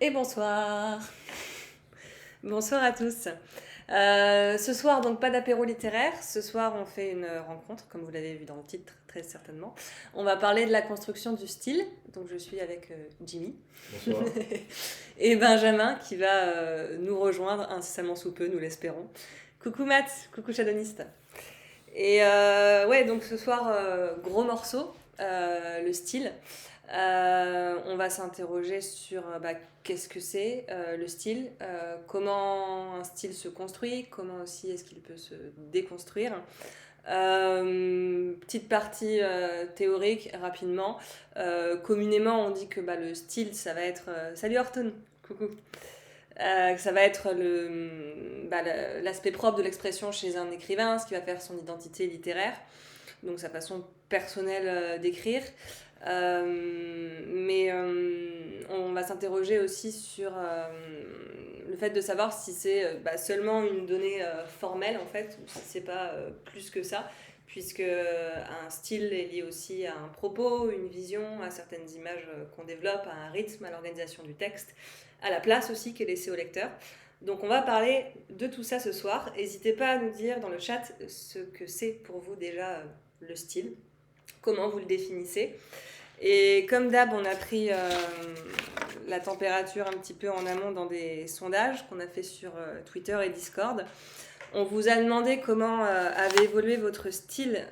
Et bonsoir. Bonsoir à tous. Ce soir, donc pas d'apéro littéraire. Ce soir, on fait une rencontre, comme vous l'avez vu dans le titre, très certainement. On va parler de la construction du style. Donc je suis avec Jimmy. Bonsoir. Et Benjamin qui va nous rejoindre incessamment sous peu, nous l'espérons. Coucou Matt, coucou Shadoniste. Et ouais, donc ce soir, gros morceau, le style. On va s'interroger sur qu'est-ce que c'est le style, comment un style se construit, comment aussi est-ce qu'il peut se déconstruire. Petite partie théorique rapidement. Communément, on dit que le style, ça va être. Salut Horton, coucou. Ça va être l'aspect propre de l'expression chez un écrivain, ce qui va faire son identité littéraire, donc sa façon personnelle d'écrire. Mais on va s'interroger aussi sur le fait de savoir si c'est seulement une donnée formelle en fait, ou si c'est pas plus que ça, puisque un style est lié aussi à un propos, une vision, à certaines images qu'on développe, à un rythme, à l'organisation du texte, à la place aussi qui est laissée au lecteur. Donc on va parler de tout ça ce soir. N'hésitez pas à nous dire dans le chat ce que c'est pour vous déjà le style, comment vous le définissez. Et comme d'hab, on a pris la température un petit peu en amont dans des sondages qu'on a fait sur Twitter et Discord. On vous a demandé comment avait évolué votre style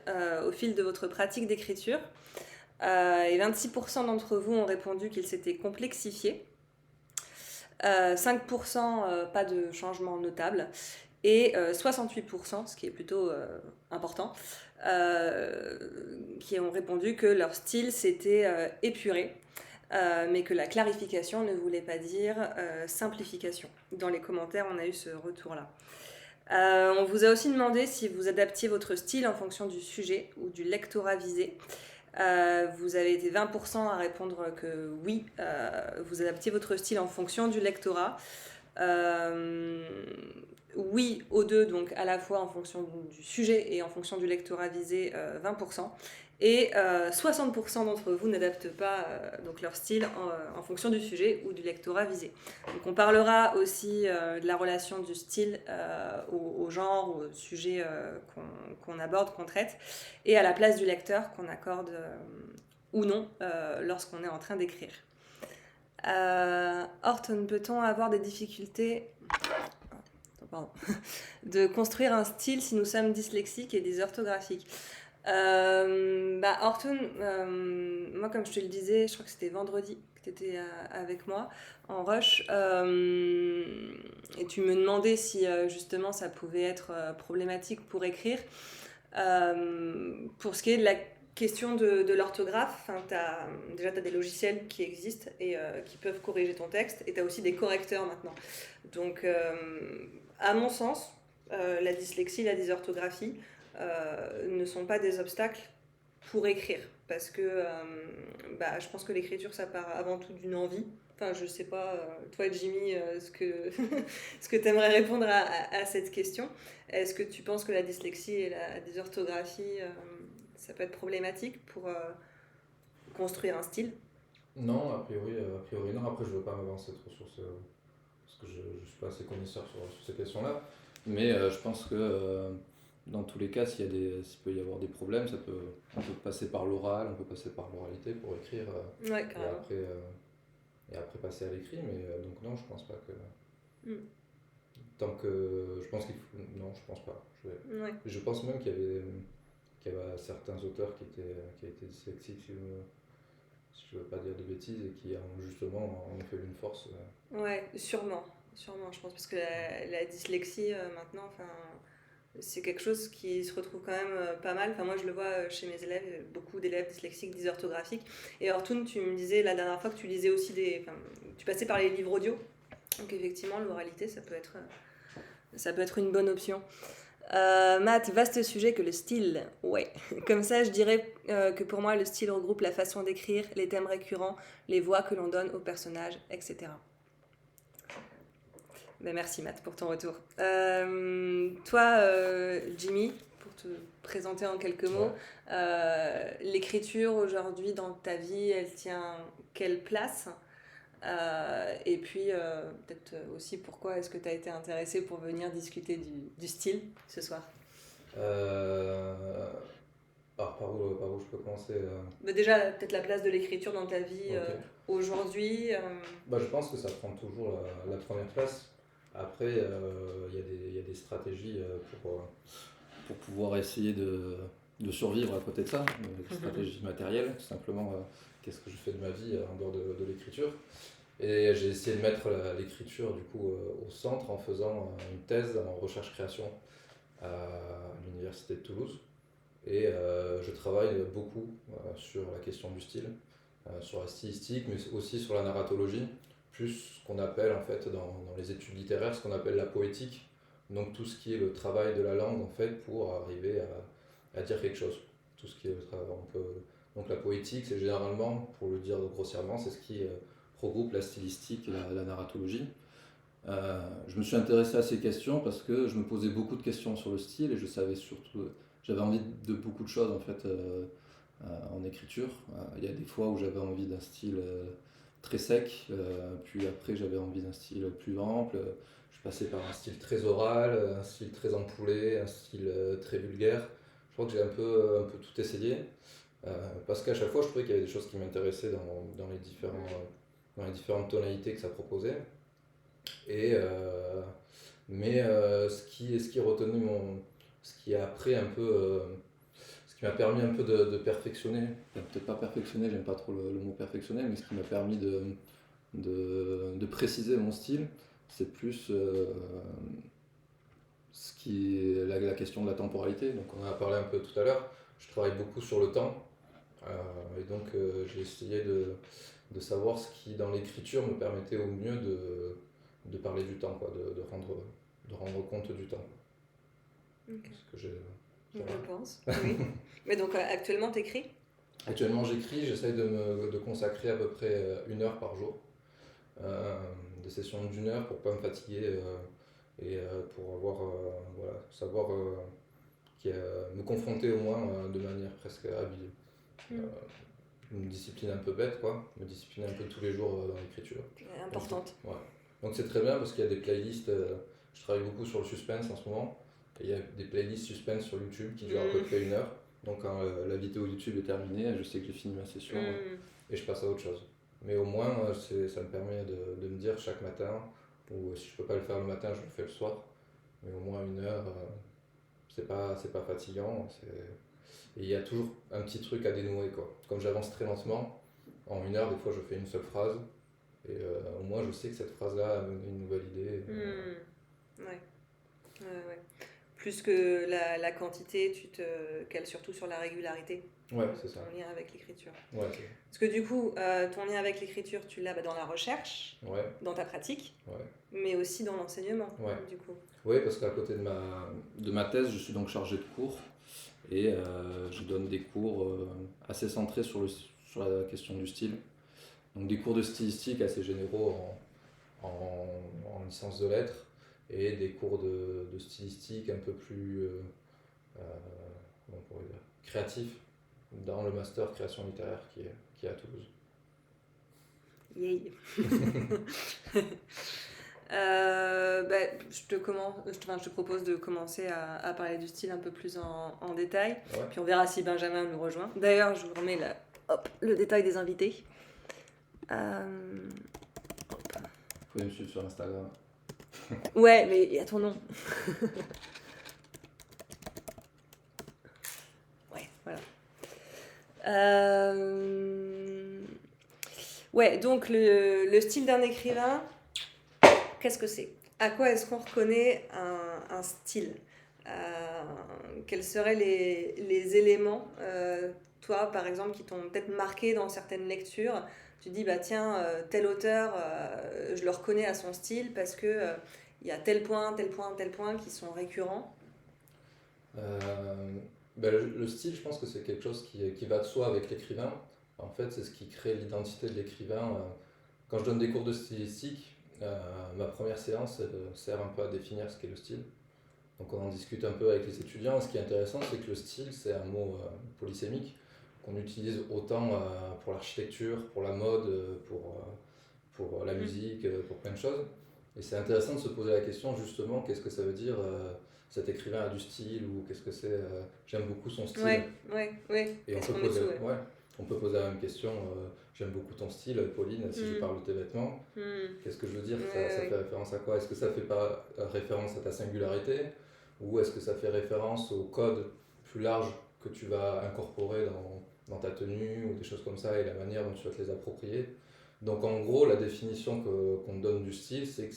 au fil de votre pratique d'écriture. Et 26% d'entre vous ont répondu qu'il s'était complexifié. 5% pas de changement notable. Et 68%, ce qui est plutôt important, qui ont répondu que leur style s'était épuré, mais que la clarification ne voulait pas dire simplification. Dans les commentaires, on a eu ce retour-là. On vous a aussi demandé si vous adaptiez votre style en fonction du sujet ou du lectorat visé. Vous avez été 20% à répondre que oui, vous adaptiez votre style en fonction du lectorat. Oui aux deux, donc à la fois en fonction du sujet et en fonction du lectorat visé, 20%. Et 60% d'entre vous n'adaptent pas donc leur style en fonction du sujet ou du lectorat visé. Donc on parlera aussi de la relation du style au genre, au sujet qu'on aborde, qu'on traite, et à la place du lecteur qu'on accorde ou non lorsqu'on est en train d'écrire. Horton, peut-on avoir des difficultés de construire un style si nous sommes dyslexiques et dysorthographiques? Horton, moi comme je te le disais, je crois que c'était vendredi que tu étais avec moi en rush, et tu me demandais si justement ça pouvait être problématique pour écrire. Pour ce qui est de la question de l'orthographe, déjà tu as des logiciels qui existent et qui peuvent corriger ton texte, et tu as aussi des correcteurs maintenant. Donc à mon sens, la dyslexie, la dysorthographie ne sont pas des obstacles pour écrire, parce que je pense que l'écriture ça part avant tout d'une envie. Enfin, je sais pas, toi Jimmy, ce que tu aimerais répondre à cette question. Est-ce que tu penses que la dyslexie et la dysorthographie, ça peut être problématique pour construire un style? Non, a priori non. Après, je ne veux pas m'avancer trop sur ce. Parce que je ne suis pas assez connaisseur sur ces questions-là. Mais je pense que dans tous les cas, s'il peut y avoir des problèmes, on peut passer par l'oral, on peut passer par l'oralité pour écrire Ouais, et, carrément. et après passer à l'écrit. Mais donc, non, je pense pas que. Mm. Tant que. Je pense qu'il faut. Non, je pense pas. Ouais. Je pense même qu'il y avait certains auteurs qui étaient dyslexiques, si je veux pas dire de bêtises, et qui ont justement en fait une force. Ouais, sûrement, je pense, parce que la dyslexie maintenant, c'est quelque chose qui se retrouve quand même pas mal. Enfin, moi, je le vois chez mes élèves, beaucoup d'élèves dyslexiques, dysorthographiques. Et Hortoun, tu me disais la dernière fois que tu lisais aussi tu passais par les livres audio. Donc effectivement, l'oralité, ça peut être une bonne option. Matt, vaste sujet que le style. Ouais. Comme ça, je dirais que pour moi, le style regroupe la façon d'écrire, les thèmes récurrents, les voix que l'on donne aux personnages, etc. Merci Matt pour ton retour. Toi, Jimmy, pour te présenter en quelques mots, l'écriture aujourd'hui dans ta vie, elle tient quelle place? Et puis, peut-être aussi pourquoi est-ce que tu as été intéressé pour venir discuter du style ce soir? Euh, Alors, par où je peux commencer Mais déjà, peut-être la place de l'écriture dans ta vie Ok. aujourd'hui. Bah, je pense que ça prend toujours la première place. Après, il y a des stratégies pour pouvoir essayer de survivre à côté de ça, des stratégies matérielles, tout simplement. Qu'est-ce que je fais de ma vie en dehors de l'écriture. Et j'ai essayé de mettre l'écriture du coup au centre en faisant une thèse en recherche-création à l'université de Toulouse. Et je travaille beaucoup sur la question du style, sur la stylistique, mais aussi sur la narratologie, plus ce qu'on appelle en fait dans les études littéraires, ce qu'on appelle la poétique. Donc tout ce qui est le travail de la langue en fait pour arriver à dire quelque chose. Tout ce qui est le travail, donc la poétique, c'est généralement, pour le dire grossièrement, c'est ce qui regroupe la stylistique et la narratologie. Je me suis intéressé à ces questions parce que je me posais beaucoup de questions sur le style et je savais surtout, j'avais envie de beaucoup de choses en fait en écriture. Il y a des fois où j'avais envie d'un style très sec, puis après j'avais envie d'un style plus ample. Je passais par un style très oral, un style très ampoulé, un style très vulgaire. Je crois que j'ai un peu tout essayé parce qu'à chaque fois je trouvais qu'il y avait des choses qui m'intéressaient dans les différentes tonalités que ça proposait. Et, mais ce qui retenait ce qui a après un peu, ce qui m'a permis un peu de perfectionner, enfin, peut-être pas perfectionner, j'aime pas trop le mot perfectionner, mais ce qui m'a permis de préciser mon style, c'est plus la question de la temporalité. Donc on en a parlé un peu tout à l'heure, je travaille beaucoup sur le temps, et donc j'ai essayé de savoir ce qui dans l'écriture me permettait au mieux de parler du temps, quoi, de rendre compte du temps. Ok. Ce que j'ai, Je voilà. pense, oui. Mais donc actuellement, t'écris? Actuellement j'écris, j'essaye de consacrer à peu près 1 heure par jour. Euh, des sessions d'1 heure pour pas me fatiguer et pour avoir, voilà, savoir me confronter au moins de manière presque habile. Mm. Une discipline un peu bête, quoi, me discipliner un peu tous les jours dans l'écriture. Importante. Ouais. Donc c'est très bien parce qu'il y a des playlists, je travaille beaucoup sur le suspense en ce moment, et il y a des playlists suspense sur YouTube qui durent à peu près 1 heure. Donc quand la vidéo YouTube est terminée, je sais que j'ai fini ma session et je passe à autre chose. Mais au moins, ça me permet de me dire chaque matin, ou si je peux pas le faire le matin, je le fais le soir, mais au moins 1 heure, c'est pas fatigant. Et il y a toujours un petit truc à dénouer, quoi. Comme j'avance très lentement, en 1 heure, des fois je fais une seule phrase, et au moins je sais que cette phrase-là a mené une nouvelle idée. Ouais. Ouais. Plus que la quantité, tu te cales surtout sur la régularité. Ouais, c'est ça. Ton lien avec l'écriture. Ouais, Parce que du coup, ton lien avec l'écriture, tu l'as dans la recherche, ouais, dans ta pratique, ouais. mais aussi dans l'enseignement, Ouais. du coup. Oui, parce qu'à côté de ma thèse, je suis donc chargé de cours et je donne des cours assez centrés sur la question du style. Donc des cours de stylistique assez généraux en licence de lettres et des cours de stylistique un peu plus comment on pourrait dire, créatifs dans le master création littéraire qui est à Toulouse. Yay. Je te propose de commencer à parler du style un peu plus en détail. Ouais. Puis on verra si Benjamin nous rejoint. D'ailleurs, je vous remets le détail des invités. Vous pouvez me suivre sur Instagram. Ouais, mais il y a ton nom. Ouais, voilà. Ouais, donc le style d'un écrivain, qu'est-ce que c'est? À quoi est-ce qu'on reconnaît un style? Quels seraient les éléments, toi par exemple, qui t'ont peut-être marqué dans certaines lectures? Tu dis, bah tiens, tel auteur, je le reconnais à son style parce que il y a tel point, tel point, tel point qui sont récurrents. Le style, je pense que c'est quelque chose qui va de soi avec l'écrivain. En fait, c'est ce qui crée l'identité de l'écrivain. Quand je donne des cours de stylistique, ma première séance sert un peu à définir ce qu'est le style. Donc on en discute un peu avec les étudiants. Ce qui est intéressant, c'est que le style, c'est un mot polysémique qu'on utilise autant pour l'architecture, pour la mode, pour la musique, pour plein de choses. Et c'est intéressant de se poser la question justement, qu'est-ce que ça veut dire cet écrivain a du style ou qu'est-ce que c'est j'aime beaucoup son style. Ouais. Et on peut poser la même question, j'aime beaucoup ton style, Pauline, si je parle de tes vêtements, qu'est-ce que je veux dire, ça fait référence à quoi? Est-ce que ça fait pas référence à ta singularité ou est-ce que ça fait référence au code plus large que tu vas incorporer dans ta tenue ou des choses comme ça et la manière dont tu vas te les approprier? Donc en gros, la définition qu'on donne du style, c'est que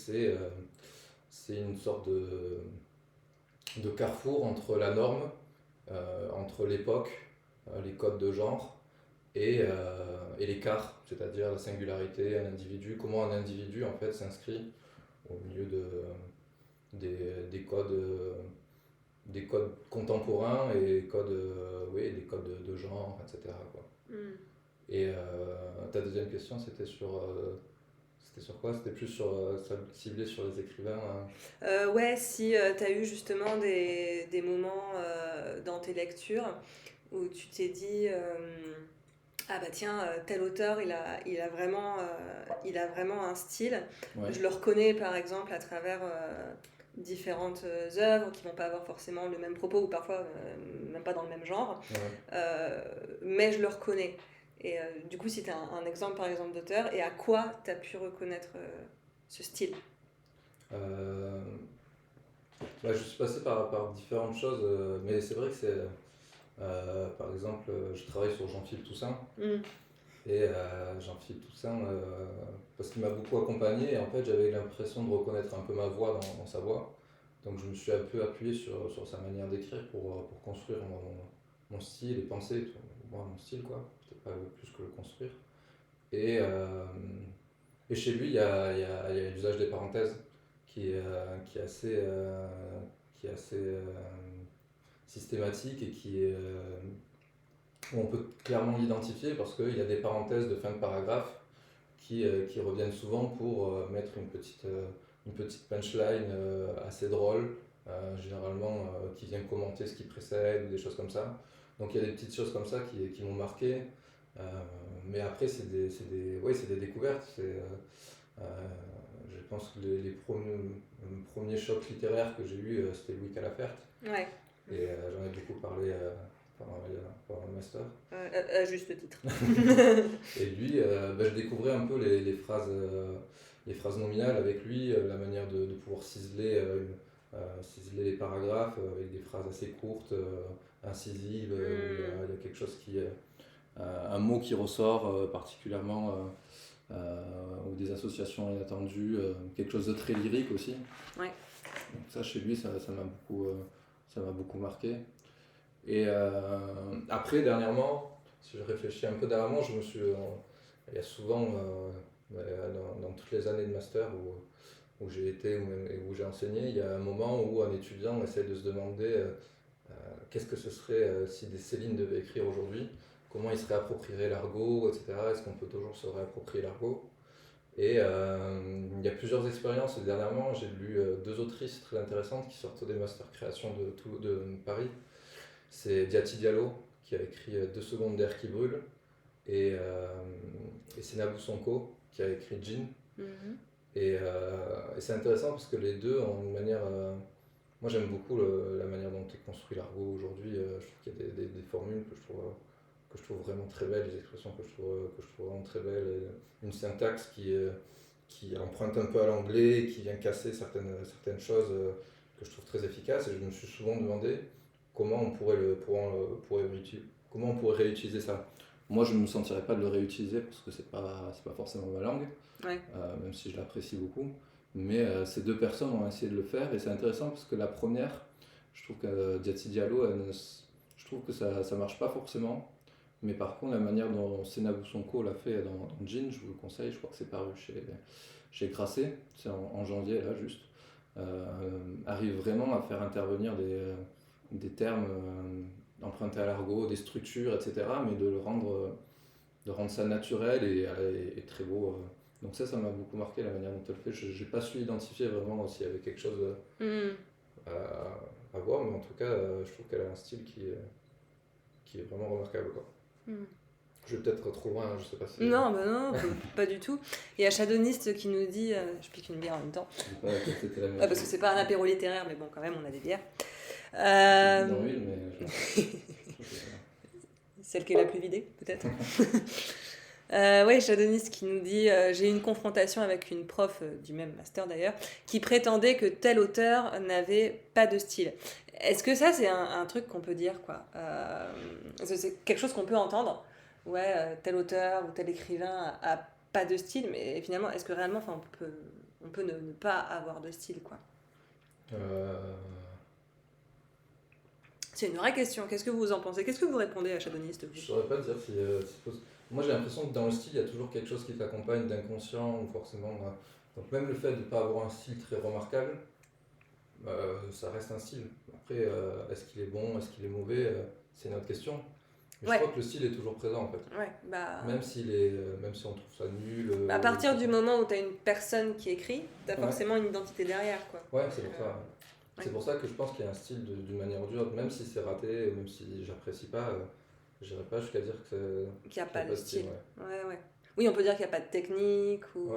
c'est une sorte de carrefour entre la norme, entre l'époque, les codes de genre et l'écart, c'est-à-dire la singularité, un individu, comment un individu en fait s'inscrit au milieu des codes, des codes contemporains et des codes de genre, etc. Quoi. Et ta deuxième question, c'était sur quoi? C'était plus ciblé sur les écrivains. Ouais, si tu as eu justement des moments dans tes lectures où tu t'es dit ah bah tiens, tel auteur il a vraiment un style. Ouais. Je le reconnais par exemple à travers différentes œuvres qui vont pas avoir forcément le même propos ou parfois même pas dans le même genre, mais je le reconnais. Et du coup, si tu as un exemple par exemple d'auteur, et à quoi tu as pu reconnaître ce style? Là, je suis passé par différentes choses, mais c'est vrai que c'est. Par exemple, je travaille sur Jean-Philippe Toussaint. Et Jean-Philippe Toussaint, parce qu'il m'a beaucoup accompagné, et en fait, j'avais l'impression de reconnaître un peu ma voix dans sa voix. Donc, je me suis un peu appuyé sur sa manière d'écrire pour construire mon style et penser, moi, mon style, quoi. Peut-être pas plus que le construire. Et chez lui, il y a l'usage des parenthèses qui est assez systématique et où on peut clairement l'identifier parce qu'il y a des parenthèses de fin de paragraphe qui reviennent souvent pour mettre une petite punchline assez drôle, généralement qui vient commenter ce qui précède ou des choses comme ça. Donc il y a des petites choses comme ça qui m'ont marqué. Mais après, c'est des découvertes. Je pense que les premiers chocs littéraires que j'ai eus, c'était Louis Calafert. Ouais. Et j'en ai beaucoup parlé pendant le master. À juste titre. Et lui, je découvrais un peu les phrases nominales avec lui, la manière de pouvoir ciseler les paragraphes avec des phrases assez courtes, incisives, où il y a quelque chose un mot qui ressort particulièrement, ou des associations inattendues, quelque chose de très lyrique aussi. Ouais. Donc ça, chez lui, ça m'a beaucoup marqué. Et après, dernièrement, si je réfléchis un peu dernièrement, il y a souvent, dans toutes les années de master où j'ai été où j'ai enseigné, il y a un moment où un étudiant essaie de se demander qu'est-ce que ce serait si des Céline devaient écrire aujourd'hui, comment ils se réapproprieraient l'argot, etc. Est-ce qu'on peut toujours se réapproprier l'argot? Et il y a plusieurs expériences. Et dernièrement, j'ai lu deux autrices très intéressantes qui sortent des masters création de Paris. C'est Diati Diallo qui a écrit 2 secondes d'air qui brûle et Senabou Sonko qui a écrit Jean. Et c'est intéressant parce que les deux ont une manière. Moi j'aime beaucoup la manière dont est construit l'argot aujourd'hui. Je trouve qu'il y a des formules que je trouve vraiment très belles, des expressions que je trouve vraiment très belles, et une syntaxe qui emprunte un peu à l'anglais et qui vient casser certaines choses que je trouve très efficaces. Et je me suis souvent demandé comment on pourrait comment on pourrait réutiliser ça. Moi, je ne me sentirais pas de le réutiliser parce que c'est pas forcément ma langue, même si je l'apprécie beaucoup. Mais ces deux personnes ont essayé de le faire et c'est intéressant parce que la première, je trouve que Diati Diallo, je trouve que ça marche pas forcément. Mais par contre, la manière dont Senabou Sonko l'a fait dans Jean, je vous le conseille, je crois que c'est paru chez Grasset, c'est en janvier là juste, arrive vraiment à faire intervenir des termes empruntés à l'argot, des structures, etc., mais de rendre ça naturel et très beau. Donc ça m'a beaucoup marqué la manière dont elle le fait. Je n'ai pas su identifier vraiment s'il y avait quelque chose à voir, mais en tout cas, je trouve qu'elle a un style qui est vraiment remarquable, quoi. Je vais peut-être trop loin, je sais pas si... Non, bah non, pas du tout. Il y a Shadownist qui nous dit, je pique une bière en même temps, Je sais pas que c'était la même parce que chose. c'est pas un apéro littéraire, mais bon, quand même, on a des bières. C'est dans l'huile, mais je sais Celle qui est la plus vidée, peut-être. Oui, Shadownis qui nous dit j'ai eu une confrontation avec une prof du même master d'ailleurs qui prétendait que tel auteur n'avait pas de style. Est-ce que ça c'est un truc qu'on peut dire quoi c'est quelque chose qu'on peut entendre. Ouais, tel auteur ou tel écrivain a pas de style, mais finalement est-ce que réellement on peut ne pas avoir de style quoi. C'est une vraie question. Qu'est-ce que vous en pensez? Qu'est-ce que vous répondez à Shadownis vous? Je saurais pas dire moi j'ai l'impression que dans le style, il y a toujours quelque chose qui t'accompagne d'inconscient ou forcément. Donc même le fait de ne pas avoir un style très remarquable, ça reste un style. Après, est-ce qu'il est bon, est-ce qu'il est mauvais, c'est une autre question. Mais je crois que le style est toujours présent en fait. Ouais, bah... même si on trouve ça nul. À partir du moment où tu as une personne qui écrit, tu as forcément une identité derrière. Quoi. Ouais, c'est pour ça. C'est pour ça que je pense qu'il y a un style d'une manière ou d'une autre, même si c'est raté, même si j'apprécie pas, j'irai pas jusqu'à dire qu'il n'y a pas de style. Ouais. Ouais. Oui, on peut dire qu'il n'y a pas de technique ou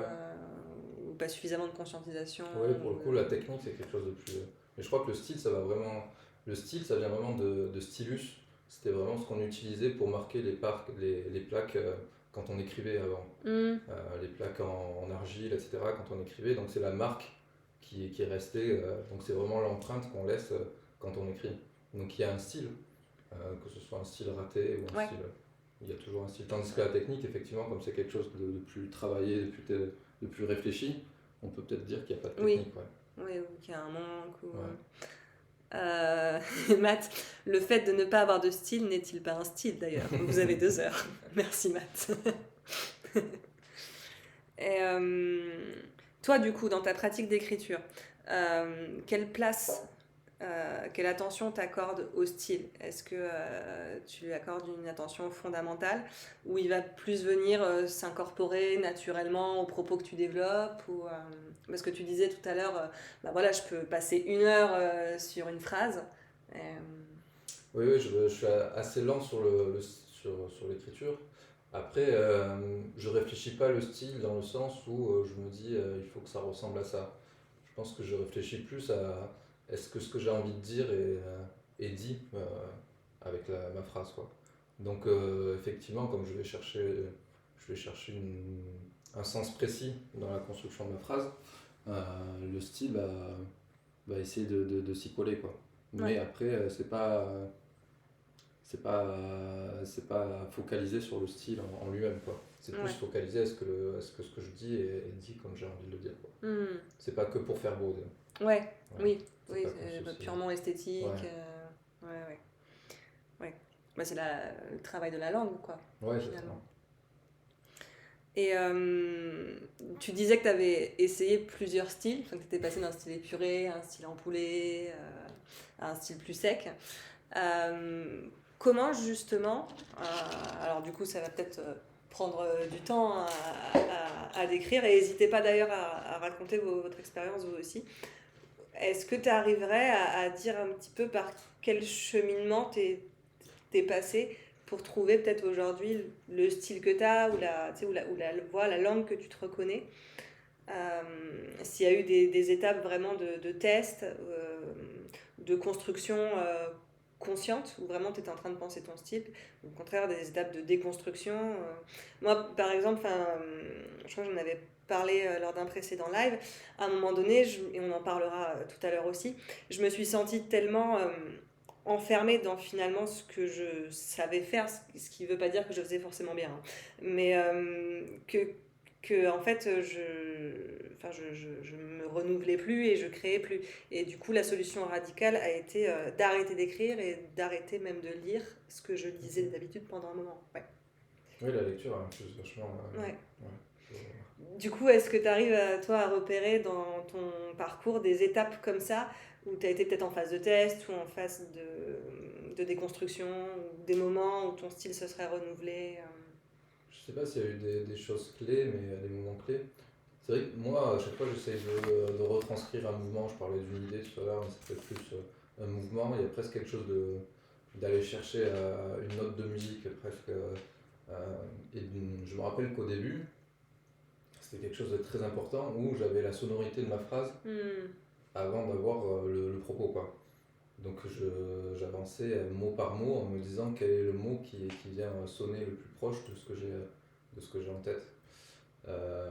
pas suffisamment de conscientisation. Oui, pour le coup, la technique c'est quelque chose de plus. Mais je crois que le style, ça va vraiment. Le style, ça vient vraiment de stylus. C'était vraiment ce qu'on utilisait pour marquer les plaques quand on écrivait avant. Les plaques en argile, etc. quand on écrivait. Donc c'est la marque qui est restée. Donc c'est vraiment l'empreinte qu'on laisse quand on écrit. Donc il y a un style, que ce soit un style raté ou un style. Il y a toujours un style. Tandis que la technique, effectivement, comme c'est quelque chose de plus travaillé, de plus réfléchi, on peut peut-être dire qu'il n'y a pas de technique. Oui, ou qu'il y a un manque. Matt, le fait de ne pas avoir de style n'est-il pas un style d'ailleurs? Vous avez 2 heures. Merci Matt. Et toi du coup dans ta pratique d'écriture, quelle place, quelle attention t'accordes au style? Est-ce que tu lui accordes une attention fondamentale ou il va plus venir s'incorporer naturellement aux propos que tu développes ou, parce que tu disais tout à l'heure, voilà, je peux passer 1 heure sur une phrase. Oui, je suis assez lent sur l'écriture. Après, je réfléchis pas le style dans le sens où je me dis il faut que ça ressemble à ça. Je pense que je réfléchis plus à est-ce que ce que j'ai envie de dire est dit avec ma phrase, quoi. Donc effectivement, comme je vais chercher un sens précis dans la construction de ma phrase, le style va essayer de s'y coller, quoi. Mais après, c'est pas focalisé sur le style en lui-même, quoi. C'est plus focalisé est-ce que ce que je dis est dit comme j'ai envie de le dire, quoi. C'est pas que pour faire beau. Oui, c'est purement esthétique. Bah, c'est le travail de la langue, quoi. Finalement. Et tu disais que tu avais essayé plusieurs styles, que tu étais passé d'un style épuré à un style empoulé, à un style plus sec. Comment justement, alors du coup ça va peut-être prendre du temps à décrire, et n'hésitez pas d'ailleurs à raconter votre expérience vous aussi. Est-ce que tu arriverais à dire un petit peu par quel cheminement t'es passé pour trouver peut-être aujourd'hui le style que tu as ou la voix, la langue que tu te reconnais, s'il y a eu des étapes vraiment de test, de construction consciente, où vraiment tu étais en train de penser ton style, au contraire des étapes de déconstruction. Moi par exemple, je crois que j'en avais parlé lors d'un précédent live, à un moment donné, et on en parlera tout à l'heure aussi, je me suis sentie tellement enfermée dans finalement ce que je savais faire, ce qui ne veut pas dire que je faisais forcément bien, hein, mais que en fait je me renouvelais plus et je créais plus, et du coup la solution radicale a été d'arrêter d'écrire et d'arrêter même de lire ce que je lisais d'habitude pendant un moment. Oui, la lecture a quelque chose vachement Du coup, est-ce que tu arrives toi à repérer dans ton parcours des étapes comme ça où tu as été peut-être en phase de test ou en phase de déconstruction, ou des moments où ton style se serait renouvelé? Je sais pas s'il y a eu des choses clés, mais des moments clés. C'est vrai que moi, à chaque fois, j'essaye de retranscrire un mouvement. Je parlais d'une idée tout à l'heure, mais c'était plus un mouvement. Il y a presque quelque chose d'aller chercher une note de musique presque Et je me rappelle qu'au début, c'était quelque chose de très important où j'avais la sonorité de ma phrase avant d'avoir le propos, quoi. Donc j'avançais mot par mot en me disant quel est le mot qui vient sonner le plus proche de ce que j'ai en tête. Euh,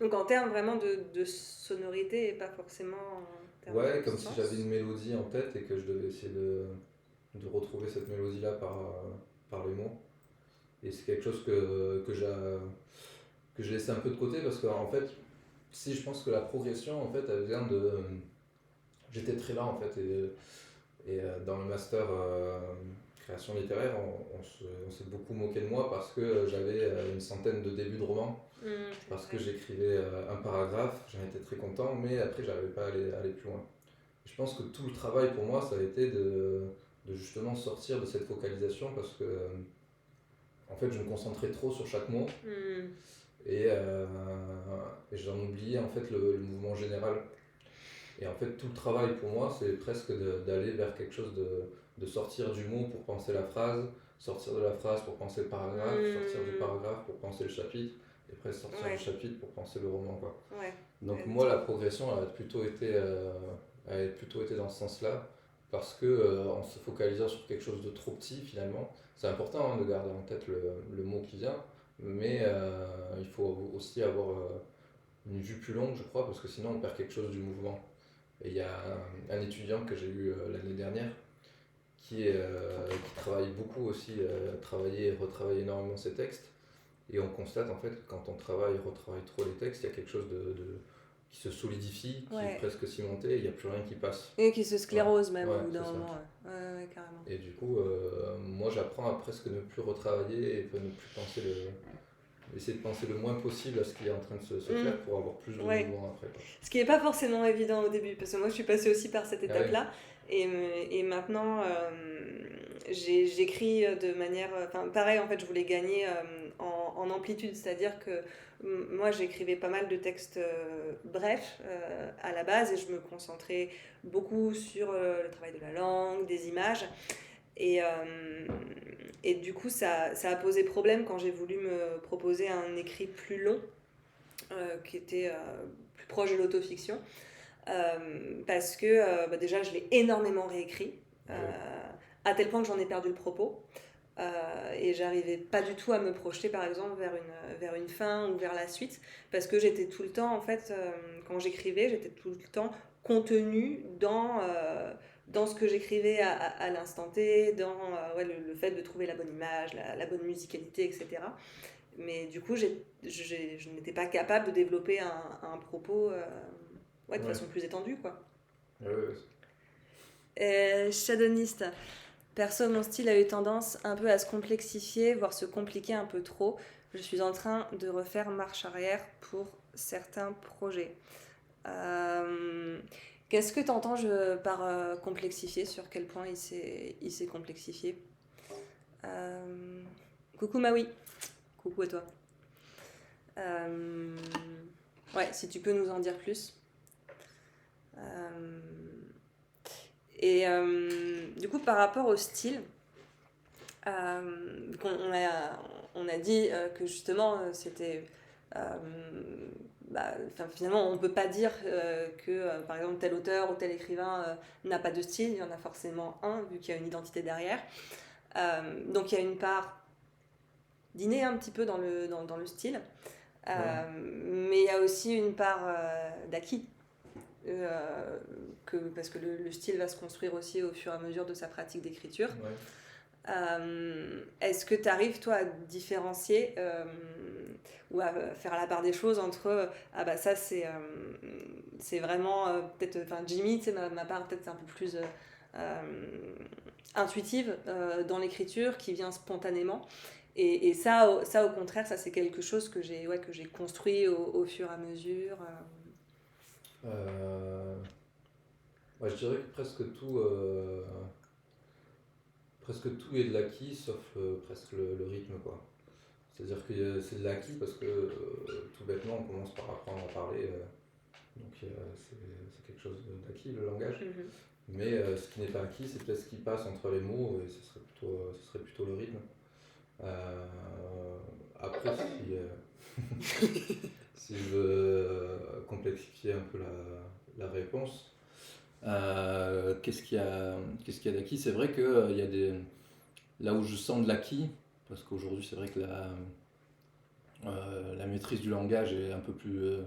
Donc en termes vraiment de sonorité et pas forcément en termes ouais, de comme si sens. j'avais une mélodie en tête et que je devais essayer de retrouver cette mélodie-là par les mots. Et c'est quelque chose que j'ai laissé un peu de côté parce qu'en fait, si je pense que la progression, en fait, elle vient de... J'étais très là, en fait, et dans le master création littéraire, on s'est beaucoup moqué de moi parce que j'avais une centaine de débuts de romans, parce que j'écrivais un paragraphe, j'en étais très content, mais après, j'arrivais pas à aller plus loin. Je pense que tout le travail pour moi, ça a été de justement sortir de cette focalisation parce que en fait, je me concentrais trop sur chaque mot et j'en oubliais en fait le mouvement général. Et en fait, tout le travail pour moi, c'est presque d'aller vers quelque chose de sortir du mot pour penser la phrase, sortir de la phrase pour penser le paragraphe, sortir du paragraphe pour penser le chapitre, et après sortir du chapitre pour penser le roman, quoi. Donc moi, la progression, elle a plutôt été dans ce sens-là, parce que en se focalisant sur quelque chose de trop petit, finalement, c'est important hein, de garder en tête le mot qui vient, mais il faut aussi avoir une vue plus longue, je crois, parce que sinon on perd quelque chose du mouvement. Et il y a un étudiant que j'ai eu l'année dernière qui travaille beaucoup aussi, travailler et retravailler énormément ses textes. Et on constate en fait que quand on travaille et retravaille trop les textes, il y a quelque chose qui se solidifie, qui est presque cimenté, et il n'y a plus rien qui passe. Et qui se sclérose même Ouais, au bout d'un c'est ça. moment. Ouais, carrément. Et du coup, moi j'apprends à presque ne plus retravailler et ne plus penser essayer de penser le moins possible à ce qui est en train de se faire pour avoir plus de mouvement après, quoi. Ce qui n'est pas forcément évident au début, parce que moi je suis passée aussi par cette étape-là. Et maintenant, j'écris de manière... Enfin, pareil, en fait, je voulais gagner en amplitude, c'est-à-dire que moi j'écrivais pas mal de textes brefs à la base et je me concentrais beaucoup sur le travail de la langue, des images. Et du coup, ça a posé problème quand j'ai voulu me proposer un écrit plus long, qui était plus proche de l'autofiction. Parce que déjà, je l'ai énormément réécrit, à tel point que j'en ai perdu le propos. Et j'arrivais pas du tout à me projeter, par exemple, vers une fin ou vers la suite, parce que j'étais tout le temps, en fait, quand j'écrivais, j'étais tout le temps contenue dans ce que j'écrivais à l'instant T, dans le fait de trouver la bonne image, la bonne musicalité, etc. Mais du coup, je n'étais pas capable de développer un propos de façon plus étendue, quoi. Shadownist. Perso, mon style a eu tendance un peu à se complexifier, voire se compliquer un peu trop. Je suis en train de refaire marche arrière pour certains projets. Qu'est-ce que tu entends par complexifier? Sur quel point il s'est complexifié? Coucou Maui. Coucou à toi. Ouais, si tu peux nous en dire plus. Et du coup, par rapport au style, on a dit que justement, c'était... finalement, on ne peut pas dire que, par exemple, tel auteur ou tel écrivain n'a pas de style. Il y en a forcément un, vu qu'il y a une identité derrière. Donc, il y a une part d'inné un petit peu dans le style. Mais il y a aussi une part d'acquis. Parce que le style va se construire aussi au fur et à mesure de sa pratique d'écriture. Est-ce que tu arrives, toi, à différencier ou à faire la part des choses entre ça, c'est vraiment peut-être, Jimmy, tu sais, ma part peut-être un peu plus intuitive dans l'écriture, qui vient spontanément. Et ça, au contraire, ça c'est quelque chose que j'ai construit au fur et à mesure. Je dirais que presque tout est de l'acquis, sauf presque le rythme, quoi. C'est-à-dire que c'est de l'acquis parce que tout bêtement, on commence par apprendre à parler, donc c'est quelque chose d'acquis, le langage. Mais ce qui n'est pas acquis, c'est peut-être ce qui passe entre les mots, et ce serait plutôt le rythme. Après, si je veux complexifier un peu la réponse, qu'est-ce qu'il y a d'acquis? C'est vrai que il y a là où je sens de l'acquis, parce qu'aujourd'hui c'est vrai que la maîtrise du langage est un peu plus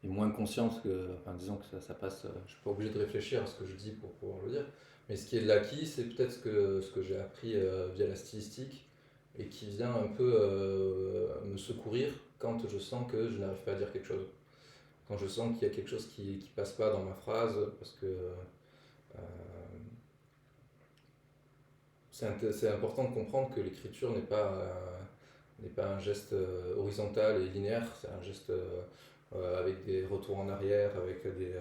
est moins consciente que, enfin, disons que ça passe. Je suis pas obligé de réfléchir à ce que je dis pour pouvoir le dire. Mais ce qui est de l'acquis, c'est peut-être ce que j'ai appris via la stylistique et qui vient un peu me secourir quand je sens que je n'arrive pas à dire quelque chose. Quand je sens qu'il y a quelque chose qui passe pas dans ma phrase, parce que c'est important de comprendre que l'écriture n'est pas un geste horizontal et linéaire, c'est un geste avec des retours en arrière, avec des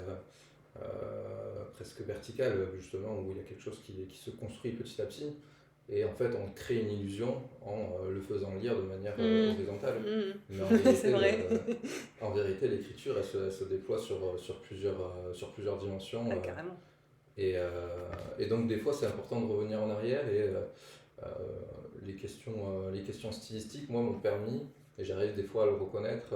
presque verticales, justement, où il y a quelque chose qui se construit petit à petit. Et en fait, on crée une illusion en le faisant lire de manière horizontale. Mais C'est vrai. En vérité, l'écriture, elle se déploie sur plusieurs dimensions. Carrément. Et donc, des fois, c'est important de revenir en arrière. Et euh, les questions stylistiques, moi, m'ont permis, et j'arrive des fois à le reconnaître,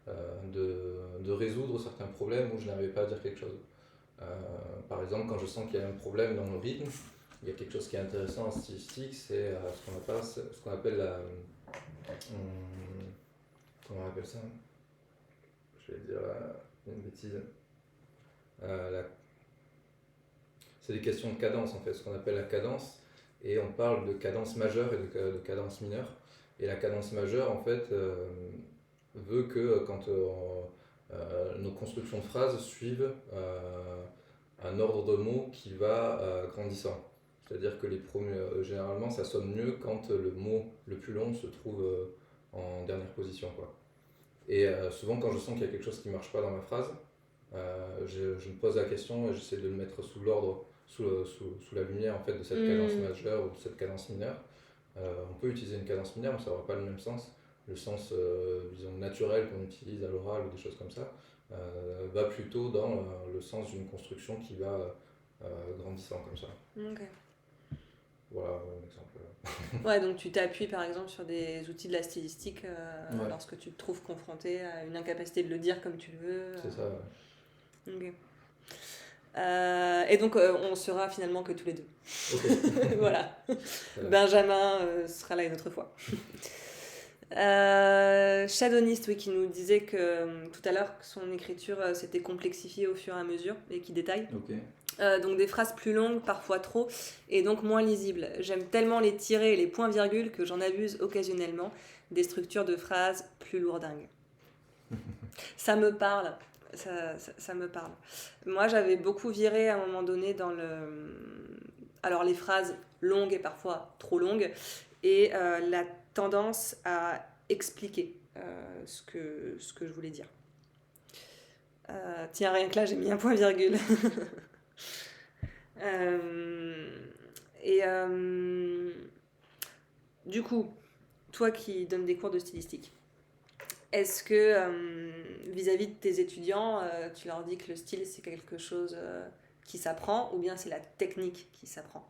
de résoudre certains problèmes où je n'arrivais pas à dire quelque chose. Par exemple, quand je sens qu'il y a un problème dans le rythme, il y a quelque chose qui est intéressant en stylistique, c'est ce qu'on appelle la. Comment on appelle ça? Je vais dire une bêtise. La C'est des questions de cadence en fait, ce qu'on appelle la cadence, et on parle de cadence majeure et de cadence mineure. Et la cadence majeure en fait veut que quand nos constructions de phrases suivent un ordre de mots qui va grandissant. C'est-à-dire que généralement ça sonne mieux quand le mot le plus long se trouve en dernière position, quoi. Et souvent quand je sens qu'il y a quelque chose qui ne marche pas dans ma phrase, je me pose la question et j'essaie de le mettre sous l'ordre, sous la lumière en fait, de cette cadence majeure ou de cette cadence mineure. On peut utiliser une cadence mineure, mais ça n'aura pas le même sens. Le sens, disons, naturel qu'on utilise à l'oral ou des choses comme ça, va plutôt dans le sens d'une construction qui va grandissant comme ça. Ok. Voilà un exemple. Ouais, donc tu t'appuies par exemple sur des outils de la stylistique Ouais. lorsque tu te trouves confronté à une incapacité de le dire comme tu le veux. C'est ça, ouais. Ok. Et donc on sera finalement que tous les deux. Ok. Voilà. Voilà. Benjamin sera là une autre fois. Shadownist, oui, qui nous disait que tout à l'heure que son écriture s'était complexifiée au fur et à mesure et qui détaille. Ok. Donc des phrases plus longues, parfois trop, et donc moins lisibles. J'aime tellement les tirets et les points-virgules que j'en abuse occasionnellement. Des structures de phrases plus lourdingues. Ça me parle. Ça me parle. Moi, j'avais beaucoup viré à un moment donné dans alors les phrases longues et parfois trop longues, et la tendance à expliquer ce que je voulais dire. Tiens, rien que là, j'ai mis un point-virgule. Et du coup, toi qui donnes des cours de stylistique, est-ce que vis-à-vis de tes étudiants, tu leur dis que le style c'est quelque chose qui s'apprend ou bien c'est la technique qui s'apprend?